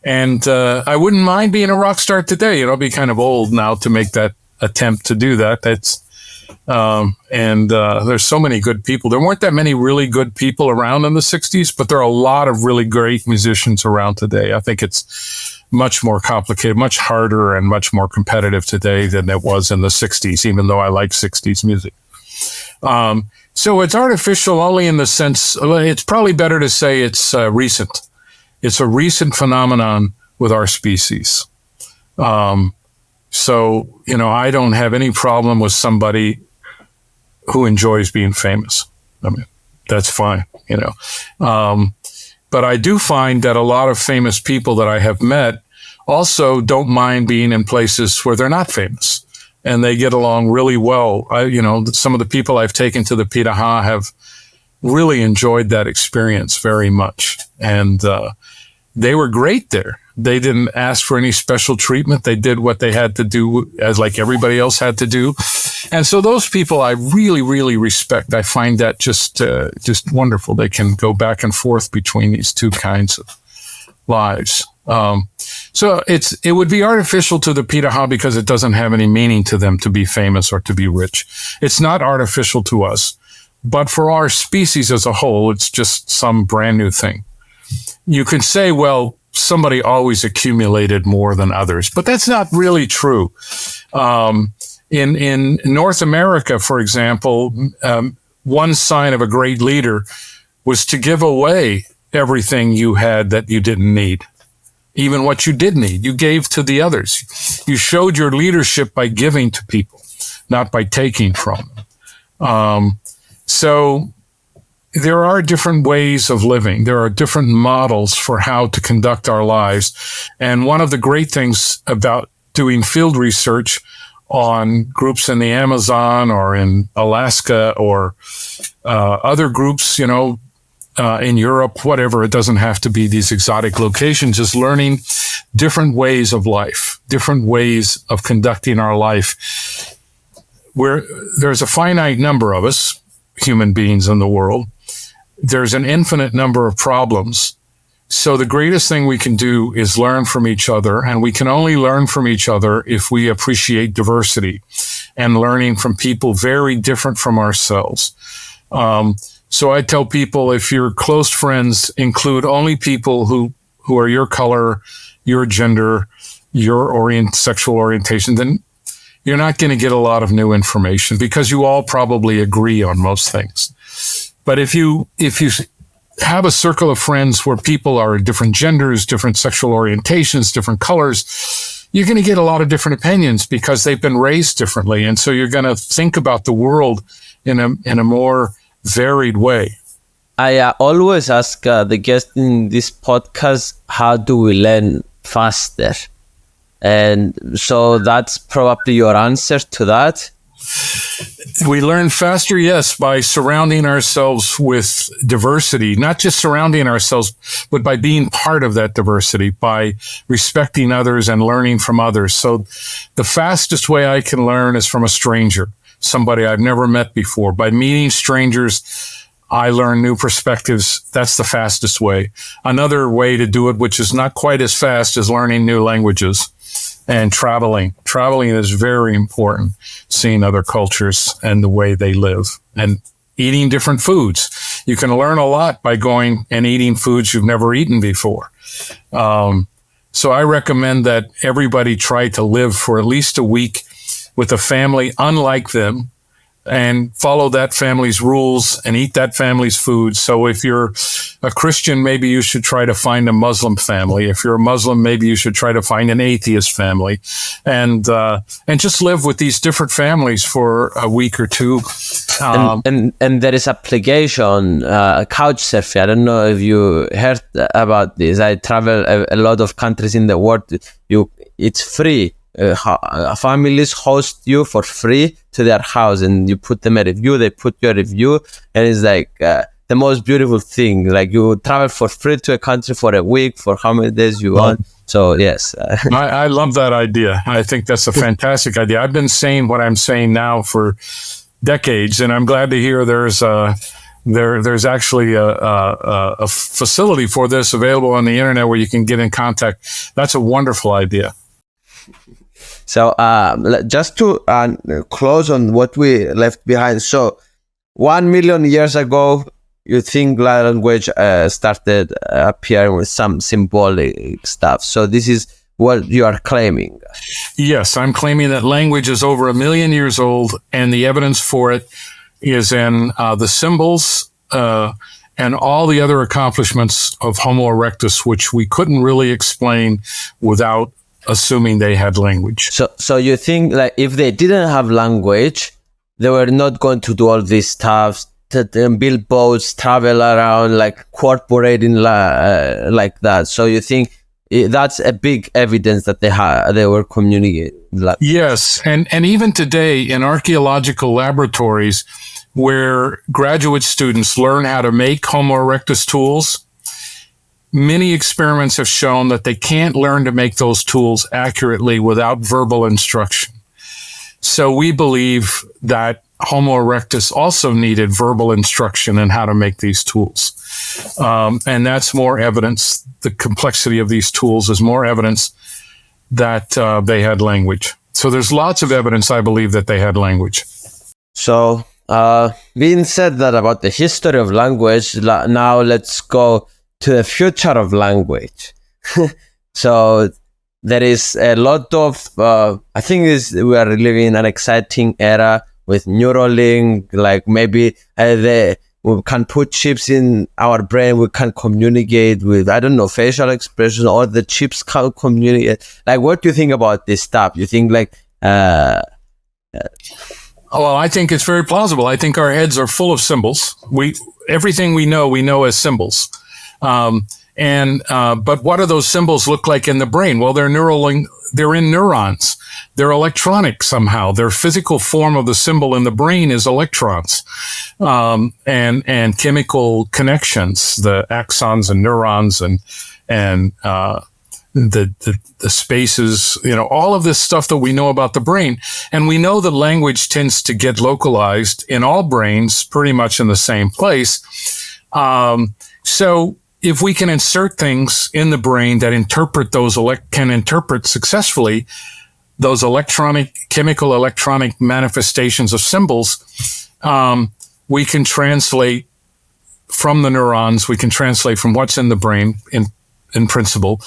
And I wouldn't mind being a rock star today. I'd be kind of old now to make that attempt to do that. There's so many good people. There weren't that many really good people around in the 60s, but there are a lot of really great musicians around today. I think it's much more complicated, much harder, and much more competitive today than it was in the 60s, even though I like 60s music. So it's artificial only in the sense, it's probably better to say it's recent. It's a recent phenomenon with our species. I don't have any problem with somebody who enjoys being famous. I mean, that's fine, But I do find that a lot of famous people that I have met also don't mind being in places where they're not famous. And they get along really well. Some of the people I've taken to the Pirahã have really enjoyed that experience very much. And they were great there. They didn't ask for any special treatment. They did what they had to do, as like everybody else had to do. And so those people I really, really respect. I find that just wonderful. They can go back and forth between these two kinds of lives. So it would be artificial to the Pirahã because it doesn't have any meaning to them to be famous or to be rich. It's not artificial to us, but for our species as a whole, it's just some brand new thing. You can say, well, somebody always accumulated more than others, but that's not really true. In North America, for example, one sign of a great leader was to give away everything you had that you didn't need. Even what you did need, you gave to the others. You showed your leadership by giving to people, not by taking from them. So there are different ways of living. There are different models for how to conduct our lives. And one of the great things about doing field research on groups in the Amazon or in Alaska or other groups, in Europe, whatever, it doesn't have to be these exotic locations, just learning different ways of life, different ways of conducting our life, where there's a finite number of us, human beings in the world. There's an infinite number of problems. So the greatest thing we can do is learn from each other, and we can only learn from each other if we appreciate diversity and learning from people very different from ourselves. So I tell people, if your close friends include only people who are your color, your gender, your sexual orientation, then you're not going to get a lot of new information because you all probably agree on most things. But if you have a circle of friends where people are different genders, different sexual orientations, different colors, you're going to get a lot of different opinions because they've been raised differently. And so you're going to think about the world in a more varied way. I always ask the guest in this podcast, how do we learn faster? And so that's probably your answer to that. We learn faster, yes, by surrounding ourselves with diversity, not just surrounding ourselves, but by being part of that diversity, by respecting others and learning from others. So the fastest way I can learn is from a stranger, somebody I've never met before. By meeting strangers, I learn new perspectives. That's the fastest way. Another way to do it, which is not quite as fast, is learning new languages and traveling. Traveling is very important, seeing other cultures and the way they live and eating different foods. You can learn a lot by going and eating foods you've never eaten before. So I recommend that everybody try to live for at least a week with a family unlike them, and follow that family's rules and eat that family's food. So if you're a Christian, maybe you should try to find a Muslim family. If you're a Muslim, maybe you should try to find an atheist family, and just live with these different families for a week or two. And there is application, Couchsurfing. I don't know if you heard about this. I travel a lot of countries in the world. It's free. Families host you for free to their house, and you put them a review, they put your review, and it's like the most beautiful thing. Like, you travel for free to a country for a week, for how many days you want. So yes. I love that idea. I think that's a fantastic idea. I've been saying what I'm saying now for decades, and I'm glad to hear there's actually a facility for this available on the internet where you can get in contact. That's a wonderful idea. So just to close on what we left behind. So 1 million years ago, you think language started appearing with some symbolic stuff. So this is what you are claiming. Yes, I'm claiming that language is over 1 million years old, and the evidence for it is in the symbols and all the other accomplishments of Homo erectus, which we couldn't really explain without assuming they had language. So you think, like, if they didn't have language, they were not going to do all this stuff, build boats, travel around, like cooperating like that. So you think that's a big evidence that they were communicating. Yes, and even today in archaeological laboratories where graduate students learn how to make Homo erectus tools, many experiments have shown that they can't learn to make those tools accurately without verbal instruction. So we believe that Homo erectus also needed verbal instruction in how to make these tools. And that's more evidence. The complexity of these tools is more evidence that they had language. So there's lots of evidence, I believe, that they had language. So being said that about the history of language, now let's go to the future of language. So there is a lot of, I think we are living in an exciting era with Neuralink, like maybe we can put chips in our brain, we can communicate with, I don't know, facial expression, or the chips can communicate. Like, what do you think about this stuff? You think like... Well, I think it's very plausible. I think our heads are full of symbols. Everything we know as symbols. But what do those symbols look like in the brain? Well, they're in neurons. They're electronic somehow. Their physical form of the symbol in the brain is electrons, and chemical connections, the axons and neurons and the spaces, all of this stuff that we know about the brain. And we know that language tends to get localized in all brains pretty much in the same place. So if we can insert things in the brain that can interpret successfully those chemical electronic manifestations of symbols, we can translate from the neurons, we can translate from what's in the brain in principle,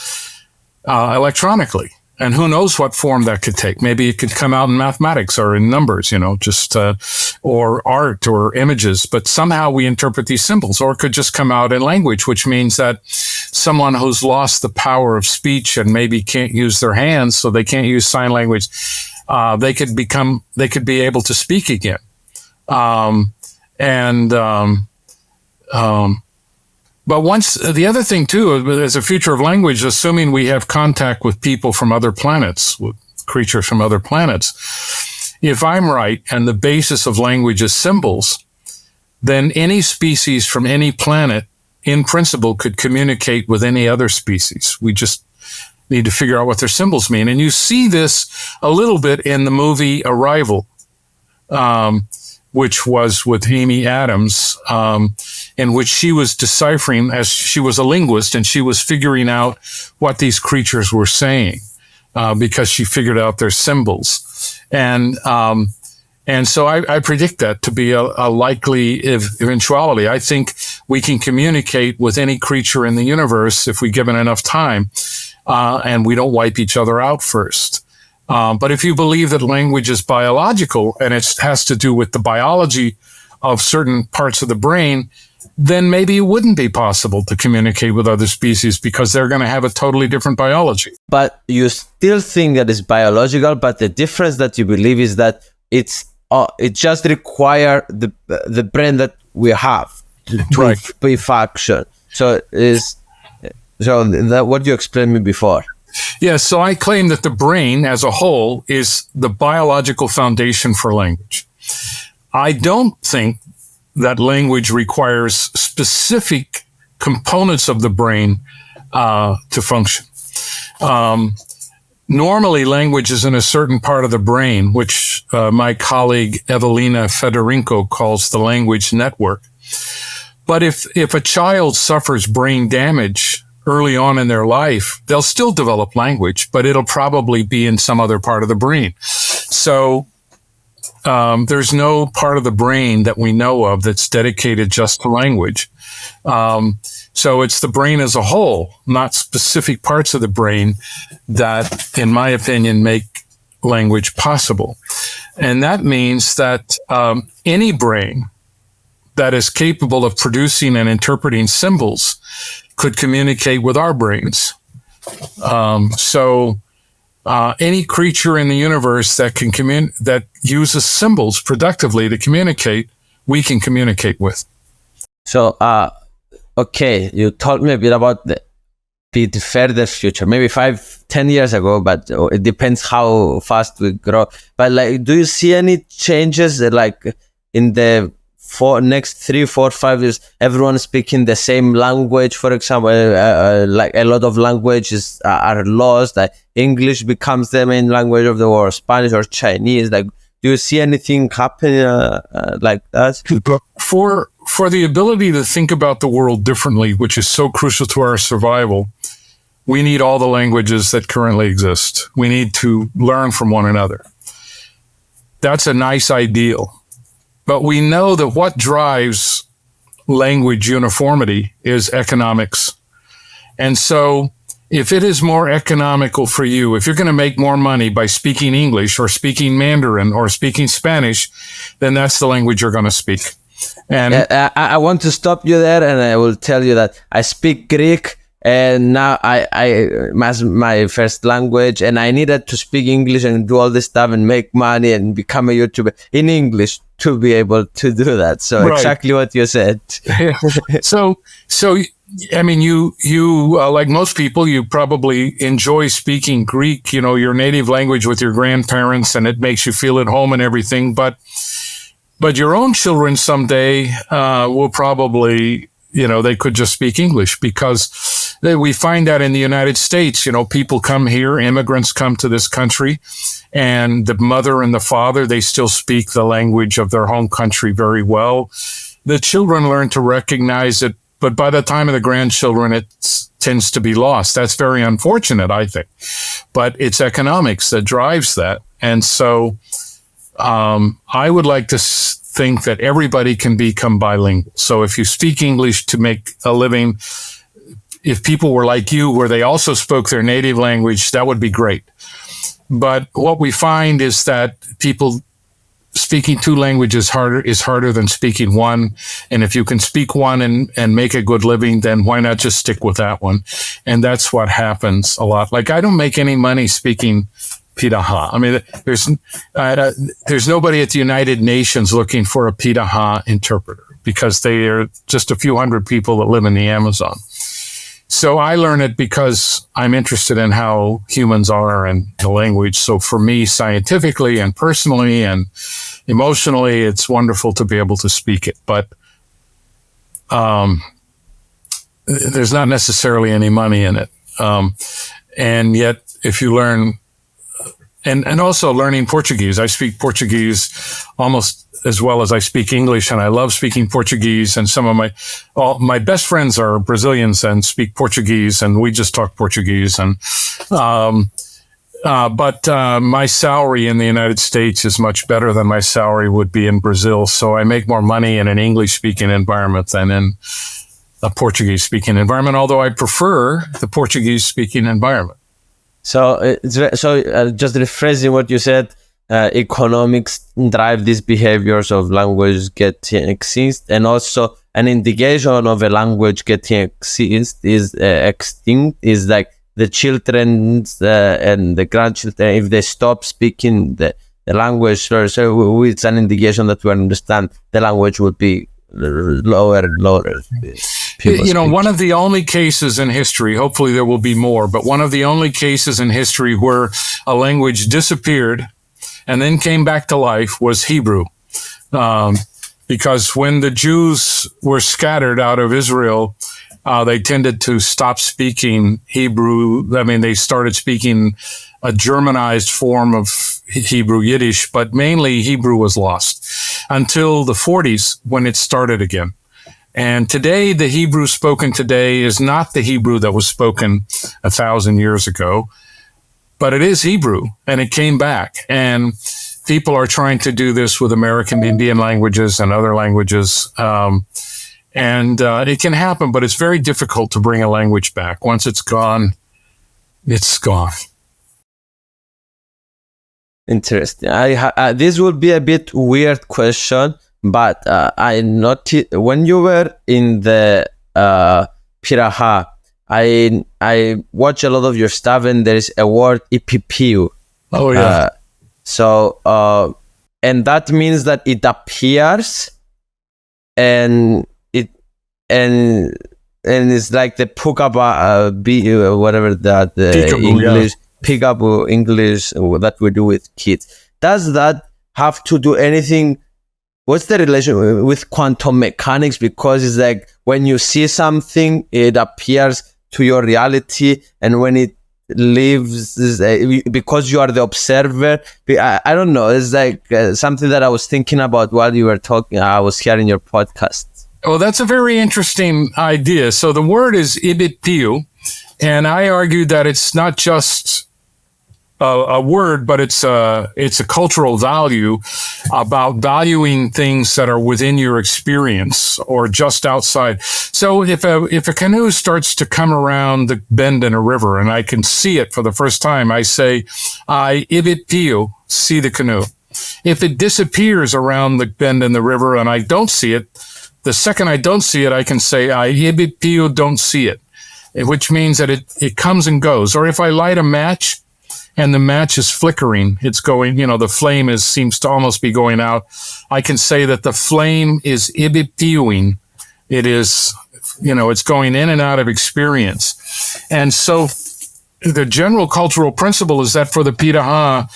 electronically. And who knows what form that could take. Maybe it could come out in mathematics or in numbers, or art or images. But somehow we interpret these symbols. Or it could just come out in language, which means that someone who's lost the power of speech and maybe can't use their hands, so they can't use sign language, they could be able to speak again. But once the other thing too, as a future of language, assuming we have contact with people from other planets, with creatures from other planets, if I'm right and the basis of language is symbols, then any species from any planet, in principle, could communicate with any other species. We just need to figure out what their symbols mean. And you see this a little bit in the movie Arrival, which was with Amy Adams, in which she was deciphering, as she was a linguist, and she was figuring out what these creatures were saying, because she figured out their symbols. And so I predict that to be a likely eventuality. I think we can communicate with any creature in the universe if we give it enough time, and we don't wipe each other out first. But if you believe that language is biological and it has to do with the biology of certain parts of the brain, then maybe it wouldn't be possible to communicate with other species because they're going to have a totally different biology. But you still think that it's biological, but the difference that you believe is that it just requires the brain that we have to Right. be function. So that what you explained me before. Yes, so I claim that the brain as a whole is the biological foundation for language. I don't think that language requires specific components of the brain to function. Normally, language is in a certain part of the brain, which my colleague Evelina Federico calls the language network. But if a child suffers brain damage early on in their life, they'll still develop language, but it'll probably be in some other part of the brain. So there's no part of the brain that we know of that's dedicated just to language. So it's the brain as a whole, not specific parts of the brain that, in my opinion, make language possible. And that means that any brain that is capable of producing and interpreting symbols could communicate with our brains. So any creature in the universe that can that uses symbols productively to communicate, we can communicate with. So, okay, you told me a bit about the further future, maybe 5-10 years ago, but it depends how fast we grow. But like, do you see any changes like in the next 3, 4, 5 years, everyone speaking the same language, for example, like a lot of languages are lost, like English becomes the main language of the world, Spanish or Chinese, like, do you see anything happening like that? For the ability to think about the world differently, which is so crucial to our survival, we need all the languages that currently exist. We need to learn from one another. That's a nice ideal. But we know that what drives language uniformity is economics. And so if it is more economical for you, if you're going to make more money by speaking English or speaking Mandarin or speaking Spanish, then that's the language you're going to speak. And I want to stop you there, and I will tell you that I speak Greek, and now I my first language, and I needed to speak English and do all this stuff and make money and become a YouTuber in English to be able to do that. So right. Exactly what you said. So I mean, you like most people, you probably enjoy speaking Greek, your native language with your grandparents, and it makes you feel at home and everything. But your own children someday will probably, they could just speak English, because we find that in the United States, people come here, immigrants come to this country, and the mother and the father, they still speak the language of their home country very well. The children learn to recognize it, but by the time of the grandchildren, it tends to be lost. That's very unfortunate, I think. But it's economics that drives that. And so I would like to think that everybody can become bilingual. So if you speak English to make a living, if people were like you, where they also spoke their native language, that would be great. But what we find is that people speaking two languages is harder than speaking one. And if you can speak one and make a good living, then why not just stick with that one? And that's what happens a lot. Like, I don't make any money speaking Pirahã. I mean, there's nobody at the United Nations looking for a Pirahã interpreter, because they are just a few hundred people that live in the Amazon. So I learn it because I'm interested in how humans are and the language. So for me, scientifically and personally and emotionally, it's wonderful to be able to speak it. But there's not necessarily any money in it. And yet, if you learn, and also learning Portuguese, I speak Portuguese almost as well as I speak English, and I love speaking Portuguese. And some of my best friends are Brazilians and speak Portuguese, and we just talk Portuguese. And but my salary in the United States is much better than my salary would be in Brazil. So I make more money in an English-speaking environment than in a Portuguese-speaking environment, although I prefer the Portuguese-speaking environment. So, just rephrasing what you said, economics drive these behaviors of language getting extinct, and also an indication of a language getting extinct is like the children and the grandchildren, if they stop speaking the language, so it's an indication that we understand the language would be lower and lower. One of the only cases in history, hopefully there will be more, but one of the only cases in history where a language disappeared and then came back to life was Hebrew. Because when the Jews were scattered out of Israel, they tended to stop speaking Hebrew. I mean, they started speaking a Germanized form of Hebrew, Yiddish, but mainly Hebrew was lost until the 40s when it started again. And today, the Hebrew spoken today is not the Hebrew that was spoken 1,000 years ago, but it is Hebrew, and it came back. And people are trying to do this with American Indian languages and other languages. And it can happen, but it's very difficult to bring a language back. Once it's gone, it's gone. Interesting. This will be a bit weird question, but I noticed when you were in the Pirahã, I watch a lot of your stuff, and there's a word EPPU. Oh yeah. And that means that it appears, and it's like the pukaba whatever that English. Yeah. Pick up English that we do with kids. Does that have to do anything? What's the relation with quantum mechanics? Because it's like when you see something, it appears to your reality, and when it lives, because you are the observer. I don't know. It's like something that I was thinking about while you were talking. I was hearing your podcast. Well, that's a very interesting idea. So the word is ibitpiu, and I argue that it's not just a word, but it's a cultural value about valuing things that are within your experience or just outside. So if a canoe starts to come around the bend in a river and I can see it for the first time, I say, I ibitpiu, see the canoe. If it disappears around the bend in the river and I don't see it, the second I don't see it, I can say, I ibitpiu, don't see it, which means that it comes and goes. Or if I light a match, and the match is flickering, it's going, the flame seems to almost be going out, I can say that the flame is ibitpiuing. It is, it's going in and out of experience. And so the general cultural principle is that for the Pirahã,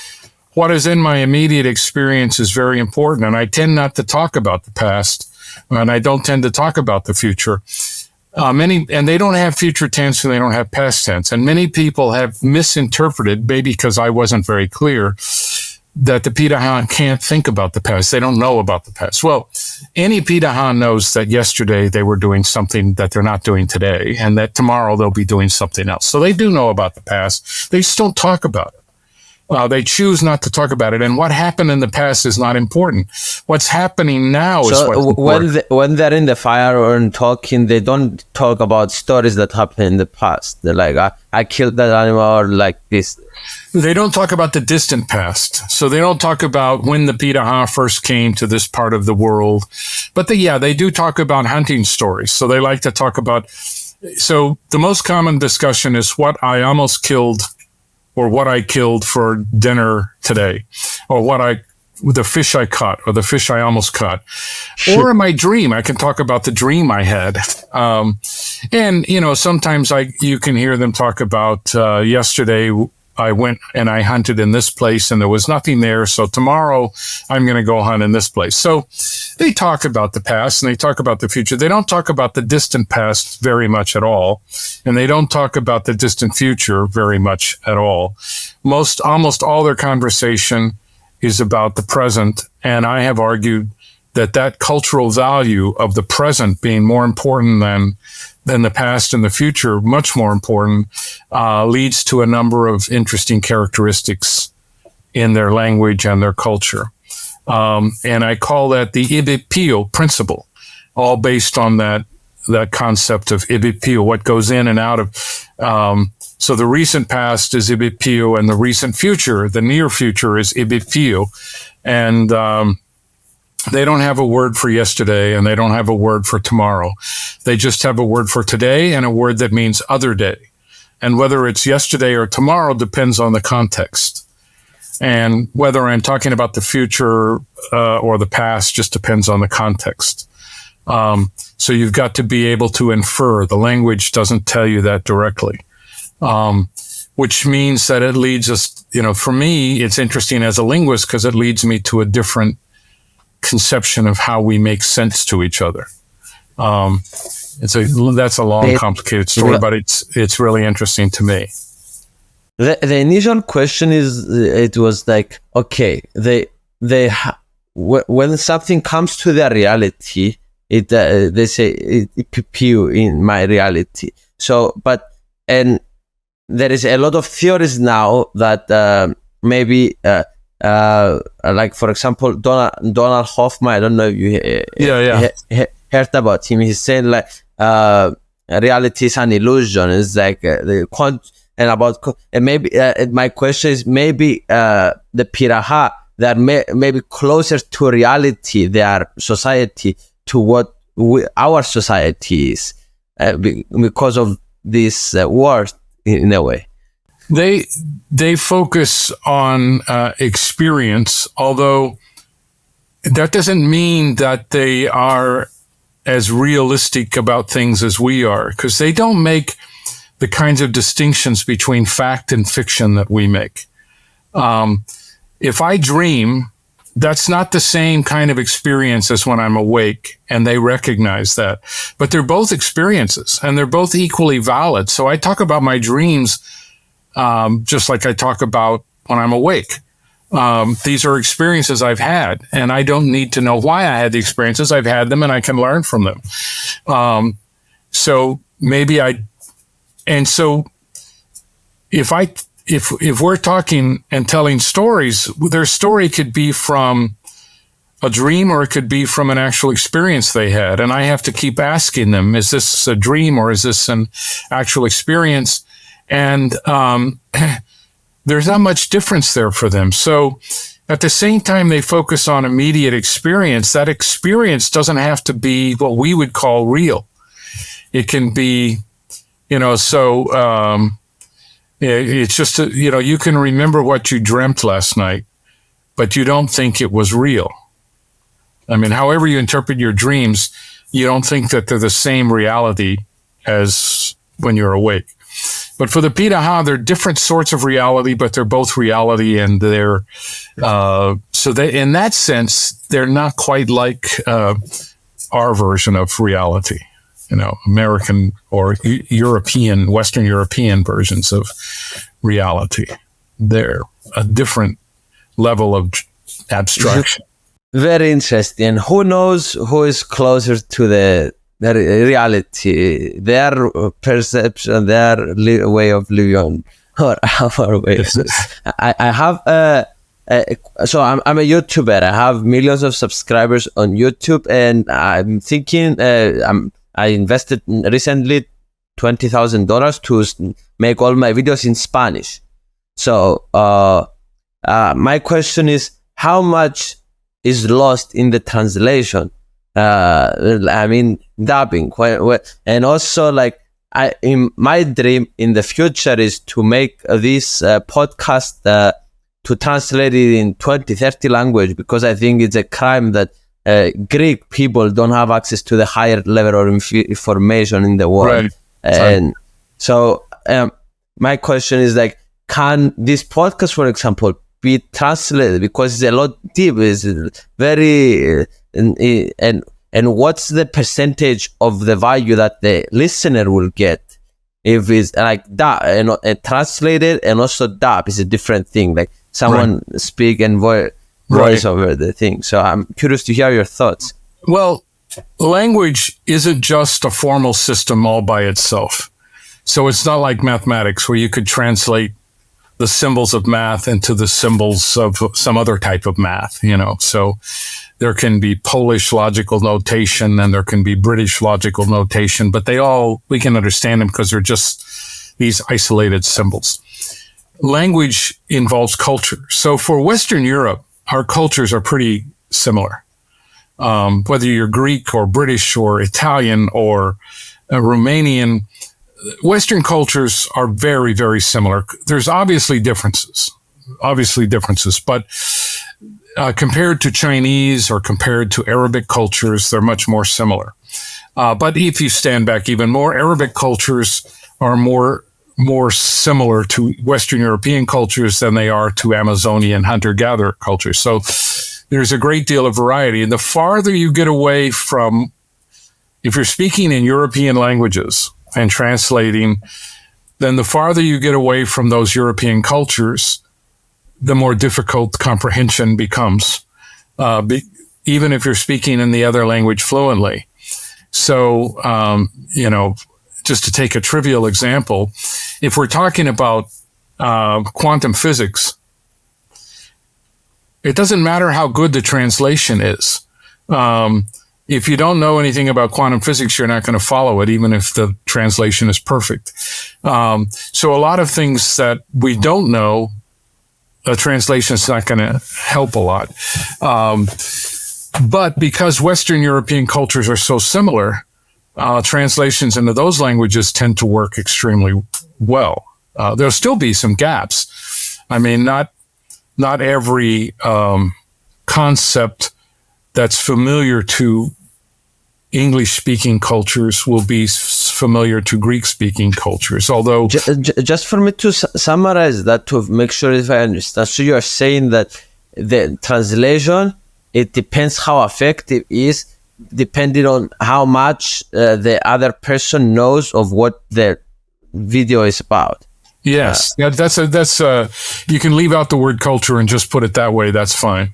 what is in my immediate experience is very important. And I tend not to talk about the past, and I don't tend to talk about the future. And they don't have future tense and they don't have past tense. And many people have misinterpreted, maybe because I wasn't very clear, that the Pirahã can't think about the past. They don't know about the past. Well, any Pirahã knows that yesterday they were doing something that they're not doing today, and that tomorrow they'll be doing something else. So they do know about the past. They just don't talk about it. They choose not to talk about it. And what happened in the past is not important. What's happening now is what's important. When they're in the fire or talking, they don't talk about stories that happened in the past. They're like, I killed that animal, or like this. They don't talk about the distant past. So they don't talk about when the Pirahã first came to this part of the world. But they do talk about hunting stories. So they like to talk about. So the most common discussion is what I almost killed, or what I killed for dinner today, or what I the fish I caught or the fish I almost caught. Or in my dream, I can talk about the dream I had. And, you know, sometimes you can hear them talk about, yesterday I went and I hunted in this place and there was nothing there. So tomorrow I'm going to go hunt in this place. So they talk about the past and they talk about the future. They don't talk about the distant past very much at all. And they don't talk about the distant future very much at all. Almost all their conversation is about the present. And I have argued that cultural value of the present being more important than the past and the future, much more important, leads to a number of interesting characteristics in their language and their culture. And I call that the ibipio principle, all based on that concept of ibipio, what goes in and out of. So the recent past is ibipio, and the recent future, the near future, is ibipio. And they don't have a word for yesterday and they don't have a word for tomorrow. They just have a word for today and a word that means other day. And whether it's yesterday or tomorrow depends on the context. And whether I'm talking about the future or the past just depends on the context. So you've got to be able to infer. The language doesn't tell you that directly. Which means that it leads us, you know, for me, it's interesting as a linguist because it leads me to a different conception of how we make sense to each other. That's a long, complicated story, but it's really interesting to me. The initial question it was like, okay, when something comes to their reality, they say it in my reality. So, and there is a lot of theories now that maybe. Like for example, Donald Hoffman. I don't know if you heard about him. He's saying like reality is an illusion. It's like and maybe my question is maybe the Pirahã, they're maybe closer to reality, their society, to what our society is because of this word in a way. They focus on experience, although that doesn't mean that they are as realistic about things as we are, because they don't make the kinds of distinctions between fact and fiction that we make. If I dream, that's not the same kind of experience as when I'm awake, and they recognize that. But they're both experiences, and they're both equally valid. So I talk about my dreams just like I talk about when I'm awake. These are experiences I've had, and I don't need to know why I had the experiences. I've had them, and I can learn from them. So if we're talking and telling stories, their story could be from a dream or it could be from an actual experience they had. And I have to keep asking them, is this a dream or is this an actual experience? And there's not much difference there for them. So at the same time they focus on immediate experience, that experience doesn't have to be what we would call real. It can be, it's just, you can remember what you dreamt last night, but you don't think it was real. I mean, however you interpret your dreams, you don't think that they're the same reality as when you're awake. But for the Pirahã, they're different sorts of reality, but they're both reality, and they're in that sense, they're not quite like our version of reality, American or European, Western European versions of reality. They're a different level of abstraction. Very interesting. Who knows who is closer to the reality, their perception, their way of living, or our way. I have so I'm a YouTuber. I have millions of subscribers on YouTube, and I'm thinking I invested recently $20,000 to make all my videos in Spanish. So my question is, how much is lost in the translation? Dubbing, and also in my dream in the future is to make this podcast to translate it in 20, 30 language, because I think it's a crime that Greek people don't have access to the higher level of information in the world. Right. And so my question is like, can this podcast, for example, be translated, because it's a lot deep, it's very and what's the percentage of the value that the listener will get if it's like that, and translated and also dub is a different thing, like someone speak and voice over the thing. So I'm curious to hear your thoughts. Well, language isn't just a formal system all by itself. So it's not like mathematics where you could translate the symbols of math into the symbols of some other type of math, So there can be Polish logical notation and there can be British logical notation, but we can understand them because they're just these isolated symbols. Language involves culture. So for Western Europe, our cultures are pretty similar. Whether you're Greek or British or Italian or Romanian, Western cultures are very, very similar. There's obviously differences, but compared to Chinese or compared to Arabic cultures, they're much more similar. But if you stand back even more, Arabic cultures are more similar to Western European cultures than they are to Amazonian hunter-gatherer cultures. So there's a great deal of variety. And the farther you get away from, if you're speaking in European languages and translating, then the farther you get away from those European cultures, the more difficult comprehension becomes, even if you're speaking in the other language fluently. So, just to take a trivial example, if we're talking about quantum physics, it doesn't matter how good the translation is. If you don't know anything about quantum physics, you're not going to follow it, even if the translation is perfect. So a lot of things that we don't know, a translation is not going to help a lot. But because Western European cultures are so similar, translations into those languages tend to work extremely well. There'll still be some gaps. I mean, not every concept that's familiar to English-speaking cultures will be familiar to Greek-speaking cultures, although... Just for me to summarize that, to make sure if I understand. So you are saying that the translation, it depends how effective it is, depending on how much the other person knows of what the video is about. Yes, that's you can leave out the word culture and just put it that way. That's fine.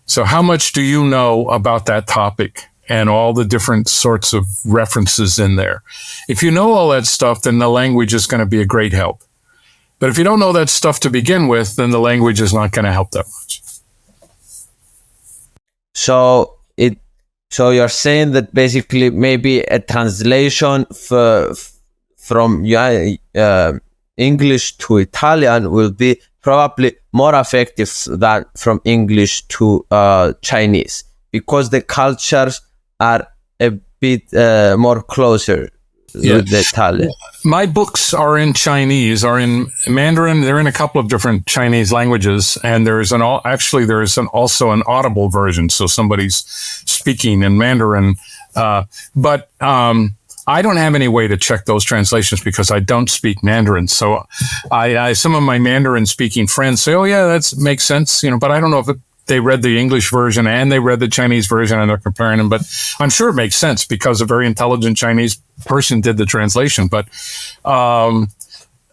So how much do you know about that topic and all the different sorts of references in there? If you know all that stuff, then the language is going to be a great help. But if you don't know that stuff to begin with, then the language is not going to help that much. So you're saying that basically maybe a translation from English to Italian will be probably more effective than from English to Chinese, because the cultures are a bit more closer with the Italian. My books are in Chinese, are in Mandarin. They're in a couple of different Chinese languages, and there's also an audible version, so somebody's speaking in Mandarin. But I don't have any way to check those translations because I don't speak Mandarin. So some of my Mandarin-speaking friends say, "Oh yeah, that makes sense," but I don't know if they read the English version and they read the Chinese version and they're comparing them. But I'm sure it makes sense because a very intelligent Chinese person did the translation. But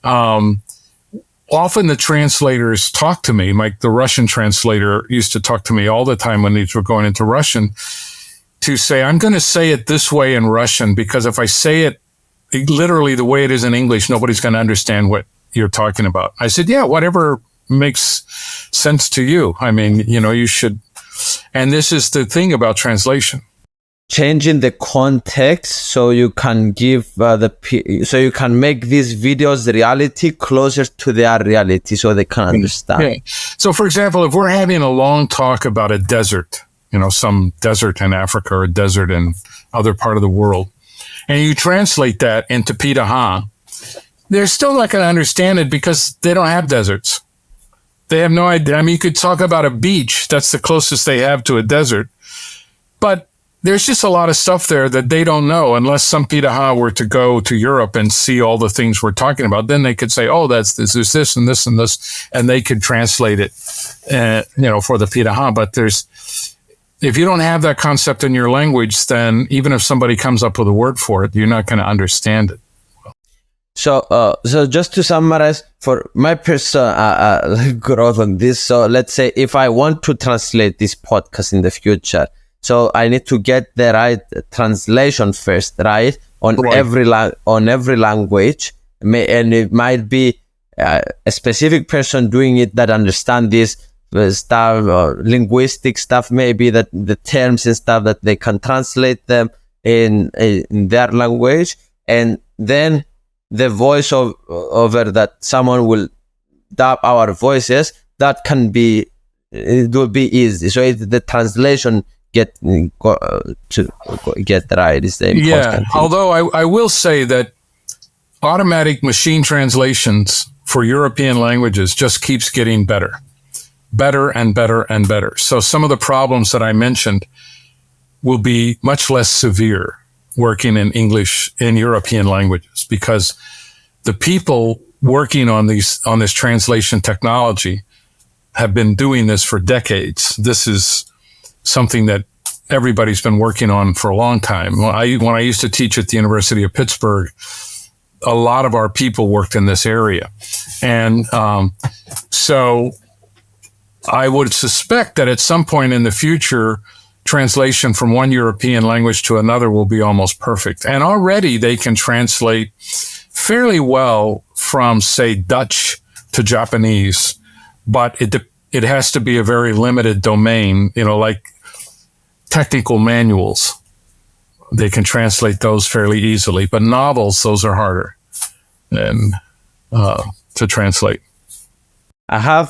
often the translators talk to me, like the Russian translator used to talk to me all the time when these were going into Russian, to say, I'm going to say it this way in Russian, because if I say it literally the way it is in English, nobody's going to understand what you're talking about. I said, yeah, whatever makes sense to you. I mean, you should. And this is the thing about translation. Changing the context so you can give so you can make these videos, the reality, closer to their reality so they can understand. Okay. So, for example, if we're having a long talk about a desert, some desert in Africa or a desert in other part of the world, and you translate that into Pirahã, they're still not going to understand it because they don't have deserts. They have no idea. I mean, you could talk about a beach. That's the closest they have to a desert. But there's just a lot of stuff there that they don't know unless some Pirahã were to go to Europe and see all the things we're talking about. Then they could say, oh, that's this, there's this and this and this, and they could translate it, for the Pirahã. But if you don't have that concept in your language, then even if somebody comes up with a word for it, you're not going to understand it. So just to summarize, for my personal growth on this, so let's say if I want to translate this podcast in the future, so I need to get the right translation first, right? On every language, and it might be a specific person doing it that understand this stuff, or linguistic stuff, maybe that the terms and stuff that they can translate them in their language, and then the voice over that someone will dub our voices. It will be easy. So the translation get right is the important thing. Although I will say that automatic machine translations for European languages just keeps getting better and better and better. So some of the problems that I mentioned will be much less severe working in English in European languages, because the people working on this translation technology have been doing this for decades. This is something that everybody's been working on for a long time. When I used to teach at the University of Pittsburgh, a lot of our people worked in this area. And so I would suspect that at some point in the future, translation from one European language to another will be almost perfect. And already they can translate fairly well from, say, Dutch to Japanese, but it has to be a very limited domain, like technical manuals. They can translate those fairly easily, but novels, those are harder to translate. I have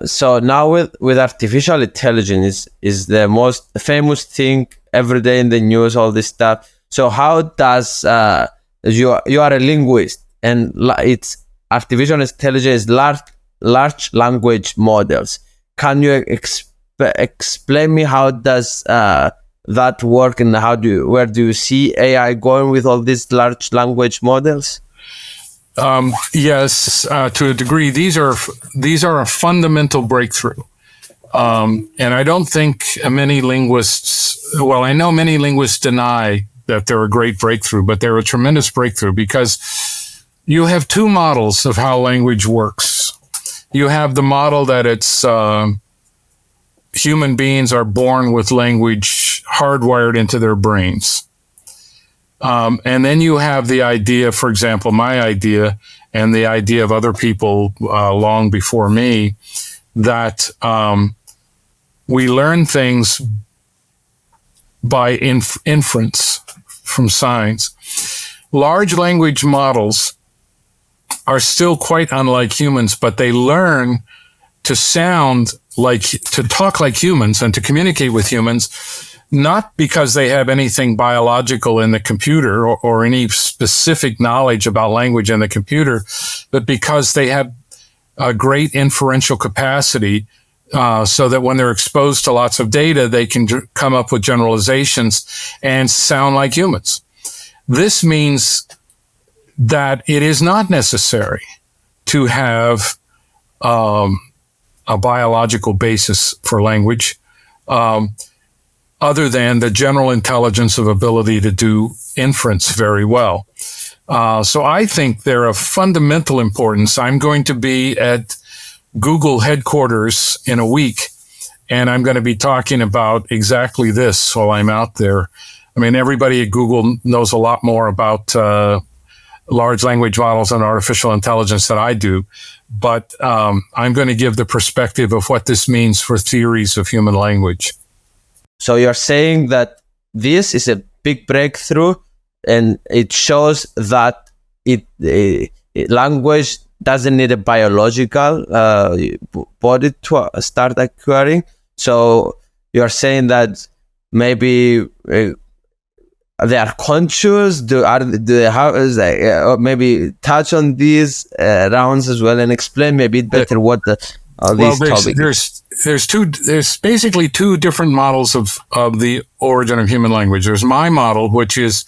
so now with artificial intelligence is the most famous thing every day in the news, all this stuff. So how does you are a linguist, and it's artificial intelligence, large language models. Can you explain me how does that work, and where do you see AI going with all these large language models? Yes, to a degree. These are a fundamental breakthrough. And I don't think many linguists, I know many linguists deny that they're a great breakthrough, but they're a tremendous breakthrough because you have two models of how language works. You have the model that it's human beings are born with language hardwired into their brains. And then you have the idea, for example, my idea and the idea of other people long before me, that we learn things by inference from signs. Large language models are still quite unlike humans, but they learn to talk like humans and to communicate with humans, not because they have anything biological in the computer or any specific knowledge about language in the computer, but because they have a great inferential capacity, so that when they're exposed to lots of data, they can come up with generalizations and sound like humans. This means that it is not necessary to have a biological basis for language, other than the general intelligence of ability to do inference very well. So I think they're of fundamental importance. I'm going to be at Google headquarters in a week, and I'm going to be talking about exactly this while I'm out there. I mean, everybody at Google knows a lot more about large language models and artificial intelligence than I do, but I'm going to give the perspective of what this means for theories of human language. So you're saying that this is a big breakthrough, and it shows that language doesn't need a biological body to start acquiring. So you're saying that maybe they are conscious? Do they have maybe touch on these rounds as well and explain maybe better what these topics? There's basically two different models of the origin of human language. There's my model, which is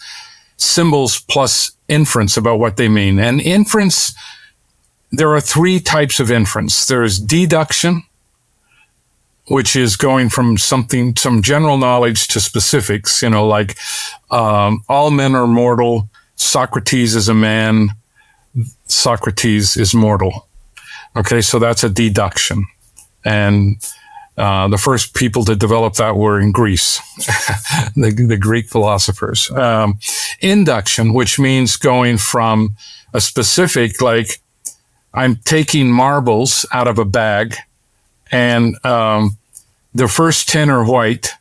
symbols plus inference about what they mean. And inference, there are three types of inference. There's deduction, which is going from some general knowledge to specifics, like all men are mortal, Socrates is a man, Socrates is mortal. Okay, so that's a deduction. And the first people to develop that were in Greece, the Greek philosophers. Induction, which means going from a specific, like I'm taking marbles out of a bag, and the first 10 are white.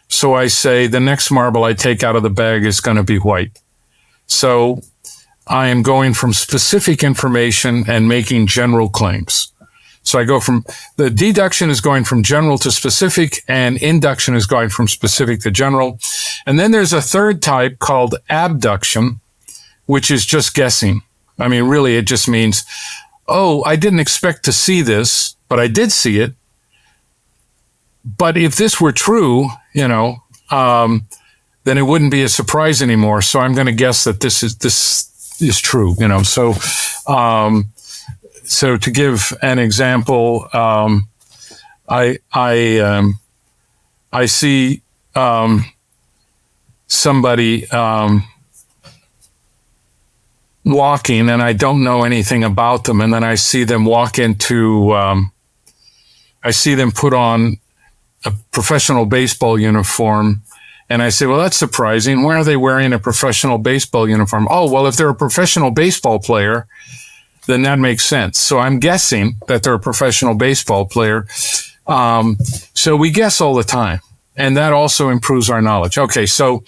So I say the next marble I take out of the bag is going to be white. So I am going from specific information and making general claims. So I go from, the deduction is going from general to specific, and induction is going from specific to general. And then there's a third type called abduction, which is just guessing. I mean, really, it just means, oh, I didn't expect to see this, but I did see it. But if this were true, then it wouldn't be a surprise anymore. So I'm going to guess that this is true, So to give an example, I see somebody walking, and I don't know anything about them, and then I see them walk into, I see them put on a professional baseball uniform, and I say, well, that's surprising. Why are they wearing a professional baseball uniform? Oh, well, if they're a professional baseball player, then that makes sense. So I'm guessing that they're a professional baseball player. So we guess all the time, and that also improves our knowledge. Okay, so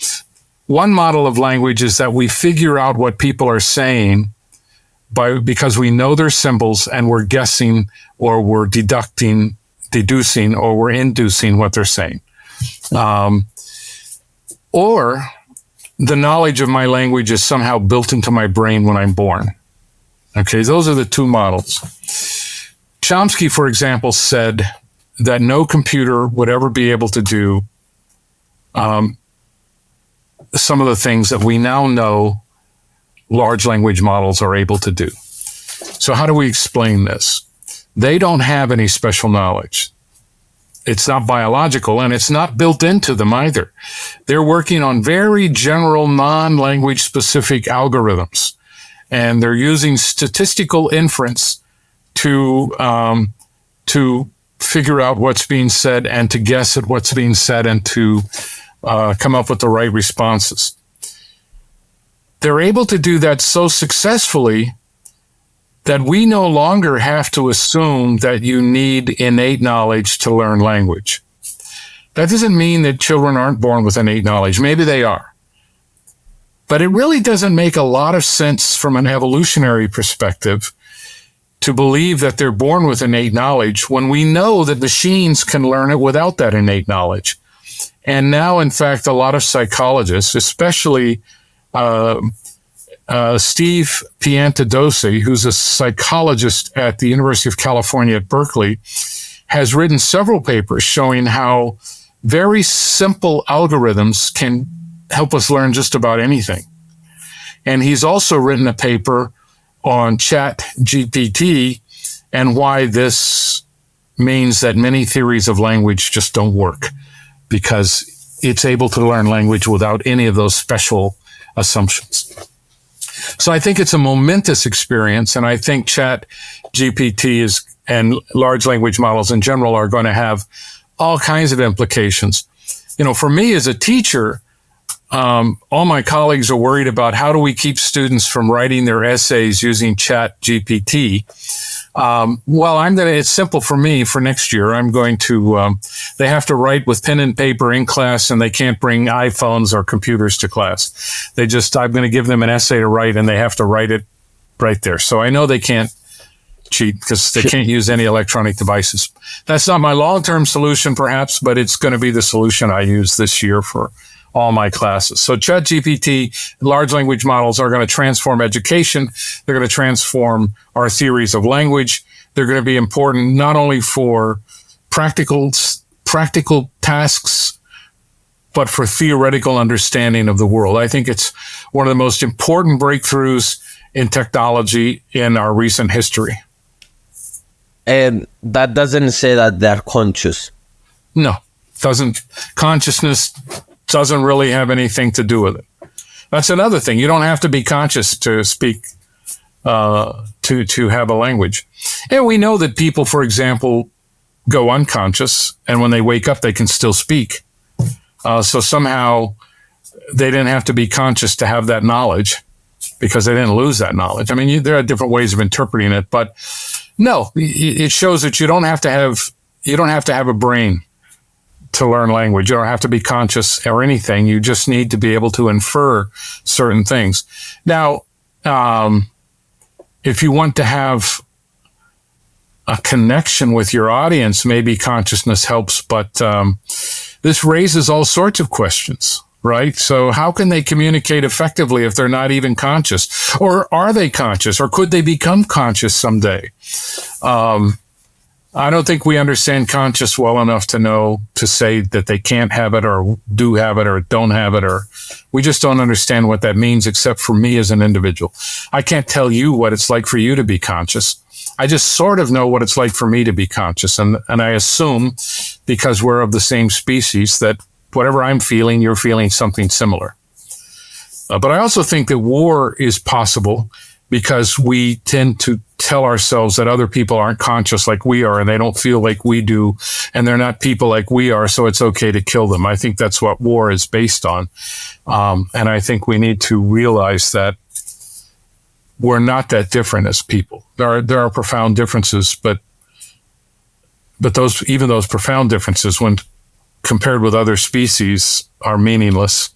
one model of language is that we figure out what people are saying because we know their symbols, and we're guessing, or we're deducing, or we're inducing what they're saying. Or the knowledge of my language is somehow built into my brain when I'm born. Okay, those are the two models. Chomsky, for example, said that no computer would ever be able to do some of the things that we now know large language models are able to do. So how do we explain this? They don't have any special knowledge. It's not biological, and it's not built into them either. They're working on very general, non-language specific algorithms, and they're using statistical inference to figure out what's being said, and to guess at what's being said, and to come up with the right responses. They're able to do that so successfully that we no longer have to assume that you need innate knowledge to learn language. That doesn't mean that children aren't born with innate knowledge. Maybe they are. But it really doesn't make a lot of sense from an evolutionary perspective to believe that they're born with innate knowledge when we know that machines can learn it without that innate knowledge. And now, in fact, a lot of psychologists, especially Steve Piantadosi, who's a psychologist at the University of California at Berkeley, has written several papers showing how very simple algorithms can help us learn just about anything. And he's also written a paper on ChatGPT and why this means that many theories of language just don't work, because it's able to learn language without any of those special assumptions. So I think it's a momentous experience, and I think ChatGPT and large language models in general are going to have all kinds of implications. For me as a teacher, all my colleagues are worried about how do we keep students from writing their essays using ChatGPT. It's simple for me for next year. I'm going to, they have to write with pen and paper in class, and they can't bring iPhones or computers to class. I'm going to give them an essay to write, and they have to write it right there. So I know they can't cheat because they can't use any electronic devices. That's not my long-term solution, perhaps, but it's going to be the solution I use this year for all my classes. So ChatGPT, large language models are going to transform education. They're going to transform our theories of language. They're going to be important not only for practical tasks, but for theoretical understanding of the world. I think it's one of the most important breakthroughs in technology in our recent history. And that doesn't say that they're conscious. No, doesn't. Consciousness doesn't really have anything to do with it. That's another thing. You don't have to be conscious to speak, to have a language. And we know that people, for example, go unconscious, and when they wake up, they can still speak. So somehow they didn't have to be conscious to have that knowledge, because they didn't lose that knowledge. I mean, there are different ways of interpreting it, but no, it shows that you don't have to have a brain to learn language. You don't have to be conscious or anything. You just need to be able to infer certain things. Now, if you want to have a connection with your audience, maybe consciousness helps, but this raises all sorts of questions, right? So how can they communicate effectively if they're not even conscious? Or are they conscious? Or could they become conscious someday? I don't think we understand conscious well enough to say that they can't have it or do have it or don't have it, or we just don't understand what that means, except for me as an individual. I can't tell you what it's like for you to be conscious. I just sort of know what it's like for me to be conscious. And I assume, because we're of the same species, that whatever I'm feeling, you're feeling something similar. But I also think that war is possible because we tend to tell ourselves that other people aren't conscious like we are, and they don't feel like we do, and they're not people like we are, so it's okay to kill them. I think that's what war is based on. And I think we need to realize that we're not that different as people. There are profound differences, but those profound differences, when compared with other species, are meaningless.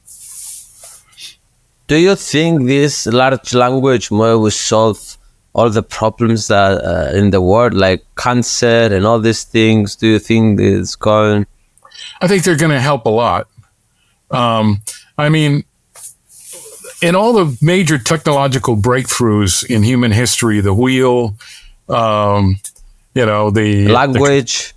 Do you think this large language model will solve all the problems that in the world, like cancer and all these things? Do you think it's going? I think they're going to help a lot. I mean, in all the major technological breakthroughs in human history, the wheel, the language.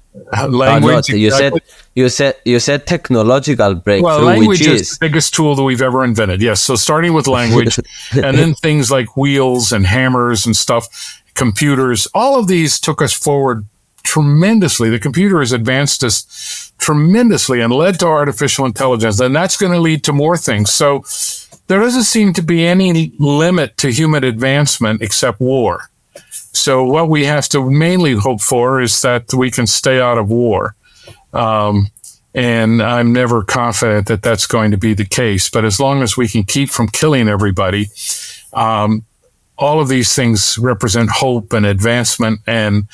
Language. No, you said technological breakthrough. Well, language is the biggest tool that we've ever invented. Yes. So starting with language, and then things like wheels and hammers and stuff, computers, all of these took us forward tremendously. The computer has advanced us tremendously and led to artificial intelligence, and that's going to lead to more things. So there doesn't seem to be any limit to human advancement except war. So what we have to mainly hope for is that we can stay out of war. And I'm never confident that that's going to be the case. But as long as we can keep from killing everybody, all of these things represent hope and advancement and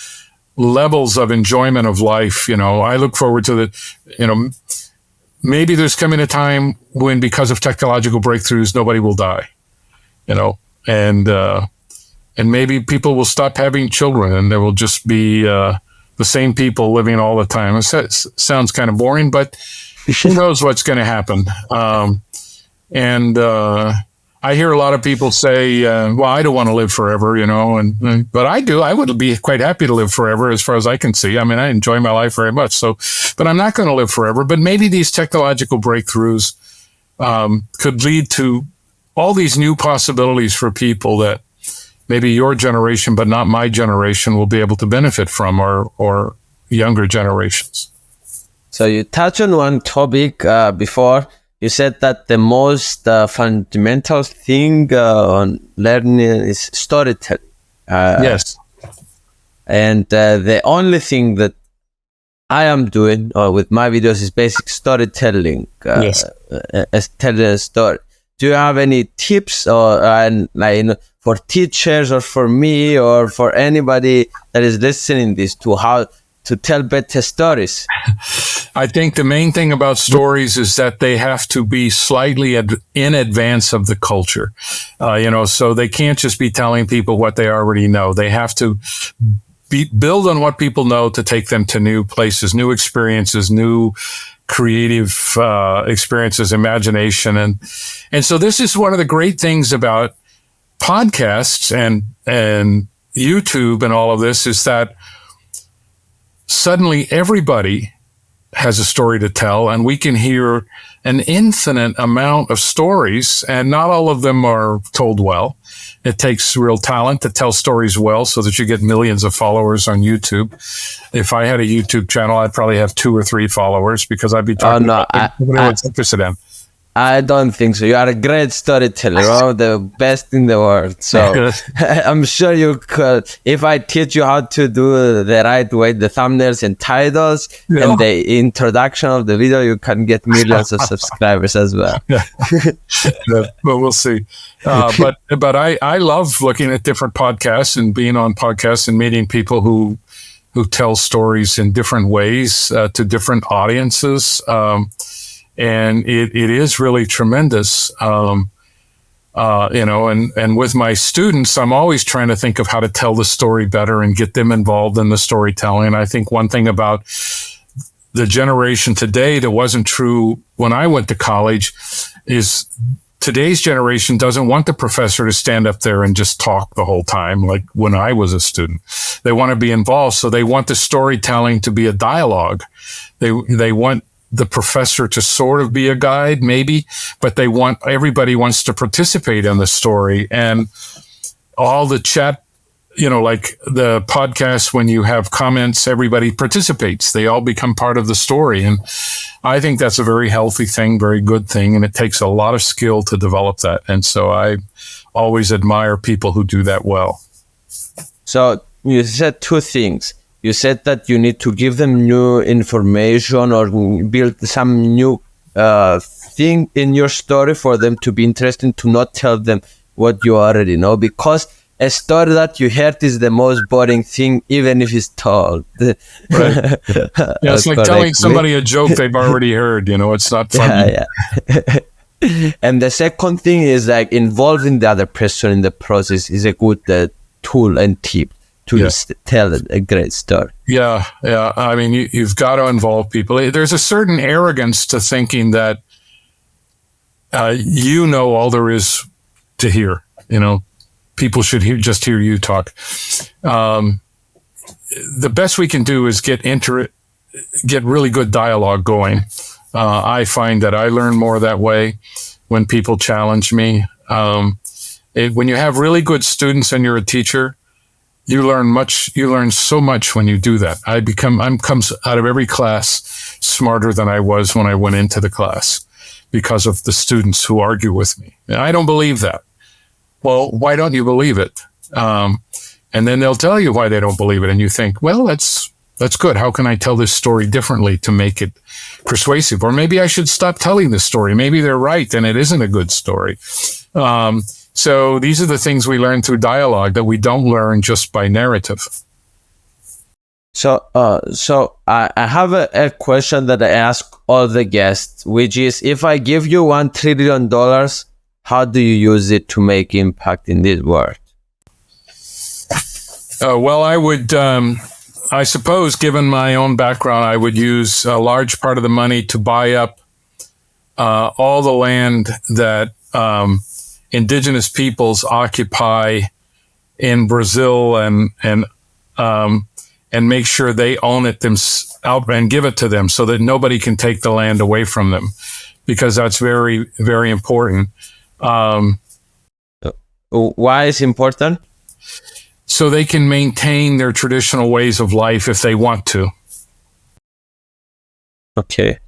levels of enjoyment of life. I look forward to maybe there's coming a time when, because of technological breakthroughs, nobody will die, and maybe people will stop having children, and there will just be the same people living all the time. It sounds kind of boring, but who knows what's going to happen? I hear a lot of people say, well, I don't want to live forever, but I do. I would be quite happy to live forever as far as I can see. I mean, I enjoy my life very much. But I'm not going to live forever. But maybe these technological breakthroughs could lead to all these new possibilities for people that maybe your generation, but not my generation, will be able to benefit from, or younger generations. So you touched on one topic before. You said that the most fundamental thing on learning is storytelling. Yes. And the only thing that I am doing with my videos is basic storytelling. Yes. Telling a story. Do you have any tips for teachers, or for me, or for anybody that is listening this, to how to tell better stories? I think the main thing about stories is that they have to be slightly in advance of the culture. So they can't just be telling people what they already know. They have to build on what people know to take them to new places, new experiences, new creative experiences, imagination. And so this is one of the great things about podcasts and YouTube and all of this, is that suddenly everybody has a story to tell, and we can hear an infinite amount of stories, and not all of them are told well. It takes real talent to tell stories well so that you get millions of followers on YouTube. If I had a YouTube channel, I'd probably have 2 or 3 followers, because I'd be talking about what's interested in. I don't think so. You are a great storyteller, the best in the world. So I'm sure you could, if I teach you how to do the right way, the thumbnails and titles and the introduction of the video, you can get millions of subscribers as well. But we'll see. But I love looking at different podcasts and being on podcasts and meeting people who tell stories in different ways to different audiences. And it is really tremendous, and with my students, I'm always trying to think of how to tell the story better and get them involved in the storytelling. I think one thing about the generation today that wasn't true when I went to college is today's generation doesn't want the professor to stand up there and just talk the whole time like when I was a student. They want to be involved, so they want the storytelling to be a dialogue. They want the professor to sort of be a guide, maybe, but everybody wants to participate in the story. And all the chat, like the podcast, when you have comments, everybody participates. They all become part of the story. And I think that's a very healthy thing, very good thing. And it takes a lot of skill to develop that. And so I always admire people who do that well. So you said 2 things. You said that you need to give them new information or build some new thing in your story for them to be interested, to not tell them what you already know, because a story that you heard is the most boring thing, even if it's told. Right. Yeah, it's like telling somebody a joke they've already heard. It's not funny. Yeah. And the second thing is like involving the other person in the process is a good tool and tip to tell a great story. Yeah. I mean, you've got to involve people. There's a certain arrogance to thinking that all there is to hear. People should just hear you talk. The best we can do is get really good dialogue going. I find that I learn more that way when people challenge me. When you have really good students and you're a teacher, you learn so much when you do that. I'm comes out of every class smarter than I was when I went into the class because of the students who argue with me. And I don't believe that. Well, why don't you believe it? And then they'll tell you why they don't believe it. And you think, well, that's good. How can I tell this story differently to make it persuasive? Or maybe I should stop telling this story. Maybe they're right and it isn't a good story. So these are the things we learn through dialogue that we don't learn just by narrative. So I have a question that I ask all the guests, which is, if I give you $1 trillion, how do you use it to make impact in this world? Well, I would, I suppose, given my own background, I would use a large part of the money to buy up all the land that indigenous peoples occupy in Brazil and make sure they own it out and give it to them so that nobody can take the land away from them, because that's very, very important. Why is it important? So they can maintain their traditional ways of life if they want to. Okay.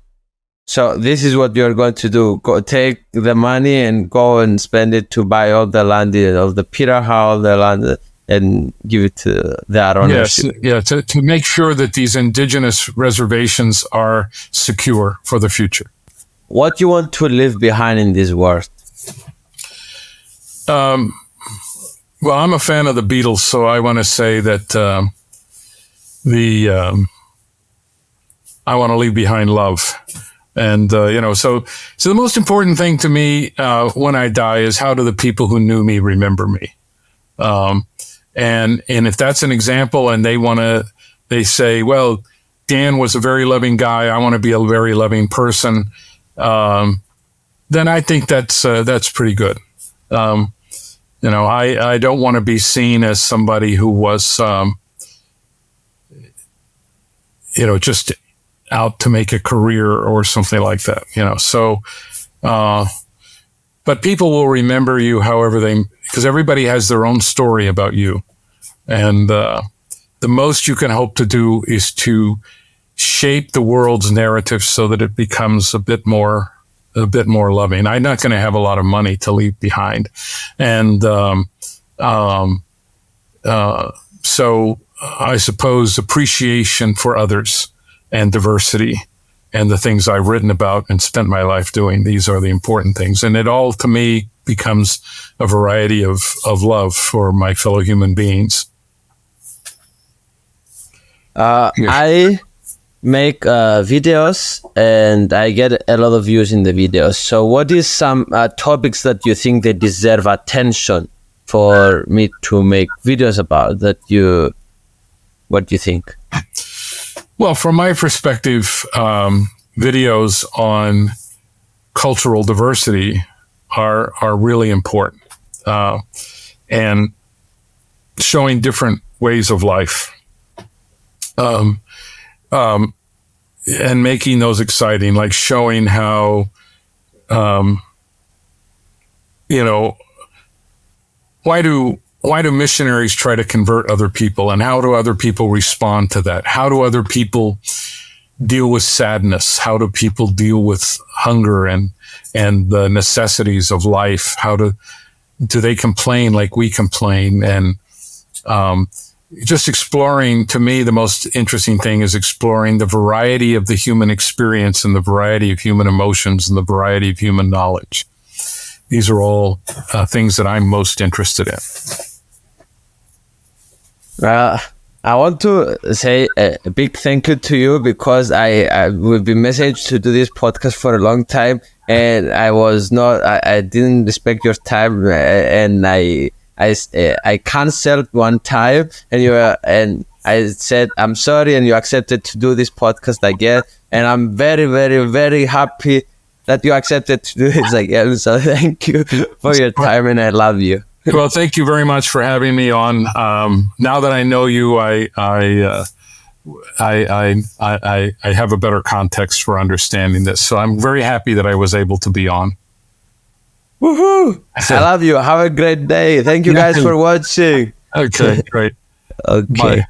So this is what you're going to do. Go take the money and go and spend it to buy all the land of the Pirahã, all the land, and give it to their ownership. Yes, to make sure that these indigenous reservations are secure for the future. What do you want to leave behind in this world? Well, I'm a fan of the Beatles, so I want to say that I want to leave behind love. And, so the most important thing to me when I die is, how do the people who knew me remember me? And if that's an example and they say, well, Dan was a very loving guy, I want to be a very loving person, then I think that's pretty good. I don't want to be seen as somebody who was, just out to make a career or something like that. But people will remember you because everybody has their own story about you. And the most you can hope to do is to shape the world's narrative so that it becomes a bit more loving. I'm not going to have a lot of money to leave behind. And so I suppose appreciation for others and diversity and the things I've written about and spent my life doing, these are the important things. And it all, to me, becomes a variety of love for my fellow human beings. I make videos and I get a lot of views in the videos. So what is some topics that you think they deserve attention for me to make videos about what do you think? Well, from my perspective, videos on cultural diversity are really important, and showing different ways of life, and making those exciting, like showing how, why do missionaries try to convert other people, and how do other people respond to that? How do other people deal with sadness? How do people deal with hunger and the necessities of life? How do they complain like we complain? And just exploring, to me, the most interesting thing is exploring the variety of the human experience and the variety of human emotions and the variety of human knowledge. These are all things that I'm most interested in. I want to say a big thank you to you, because I will be messaged to do this podcast for a long time, and I didn't respect your time, and I canceled one time, and I said I'm sorry, and you accepted to do this podcast again, and I'm very, very, very happy that you accepted to do this again. So thank you for your time, and I love you. Well, thank you very much for having me on. Now that I know you, I have a better context for understanding this. So I'm very happy that I was able to be on. Woohoo! I love you. Have a great day. Thank you guys for watching. Okay, great. Okay. Bye.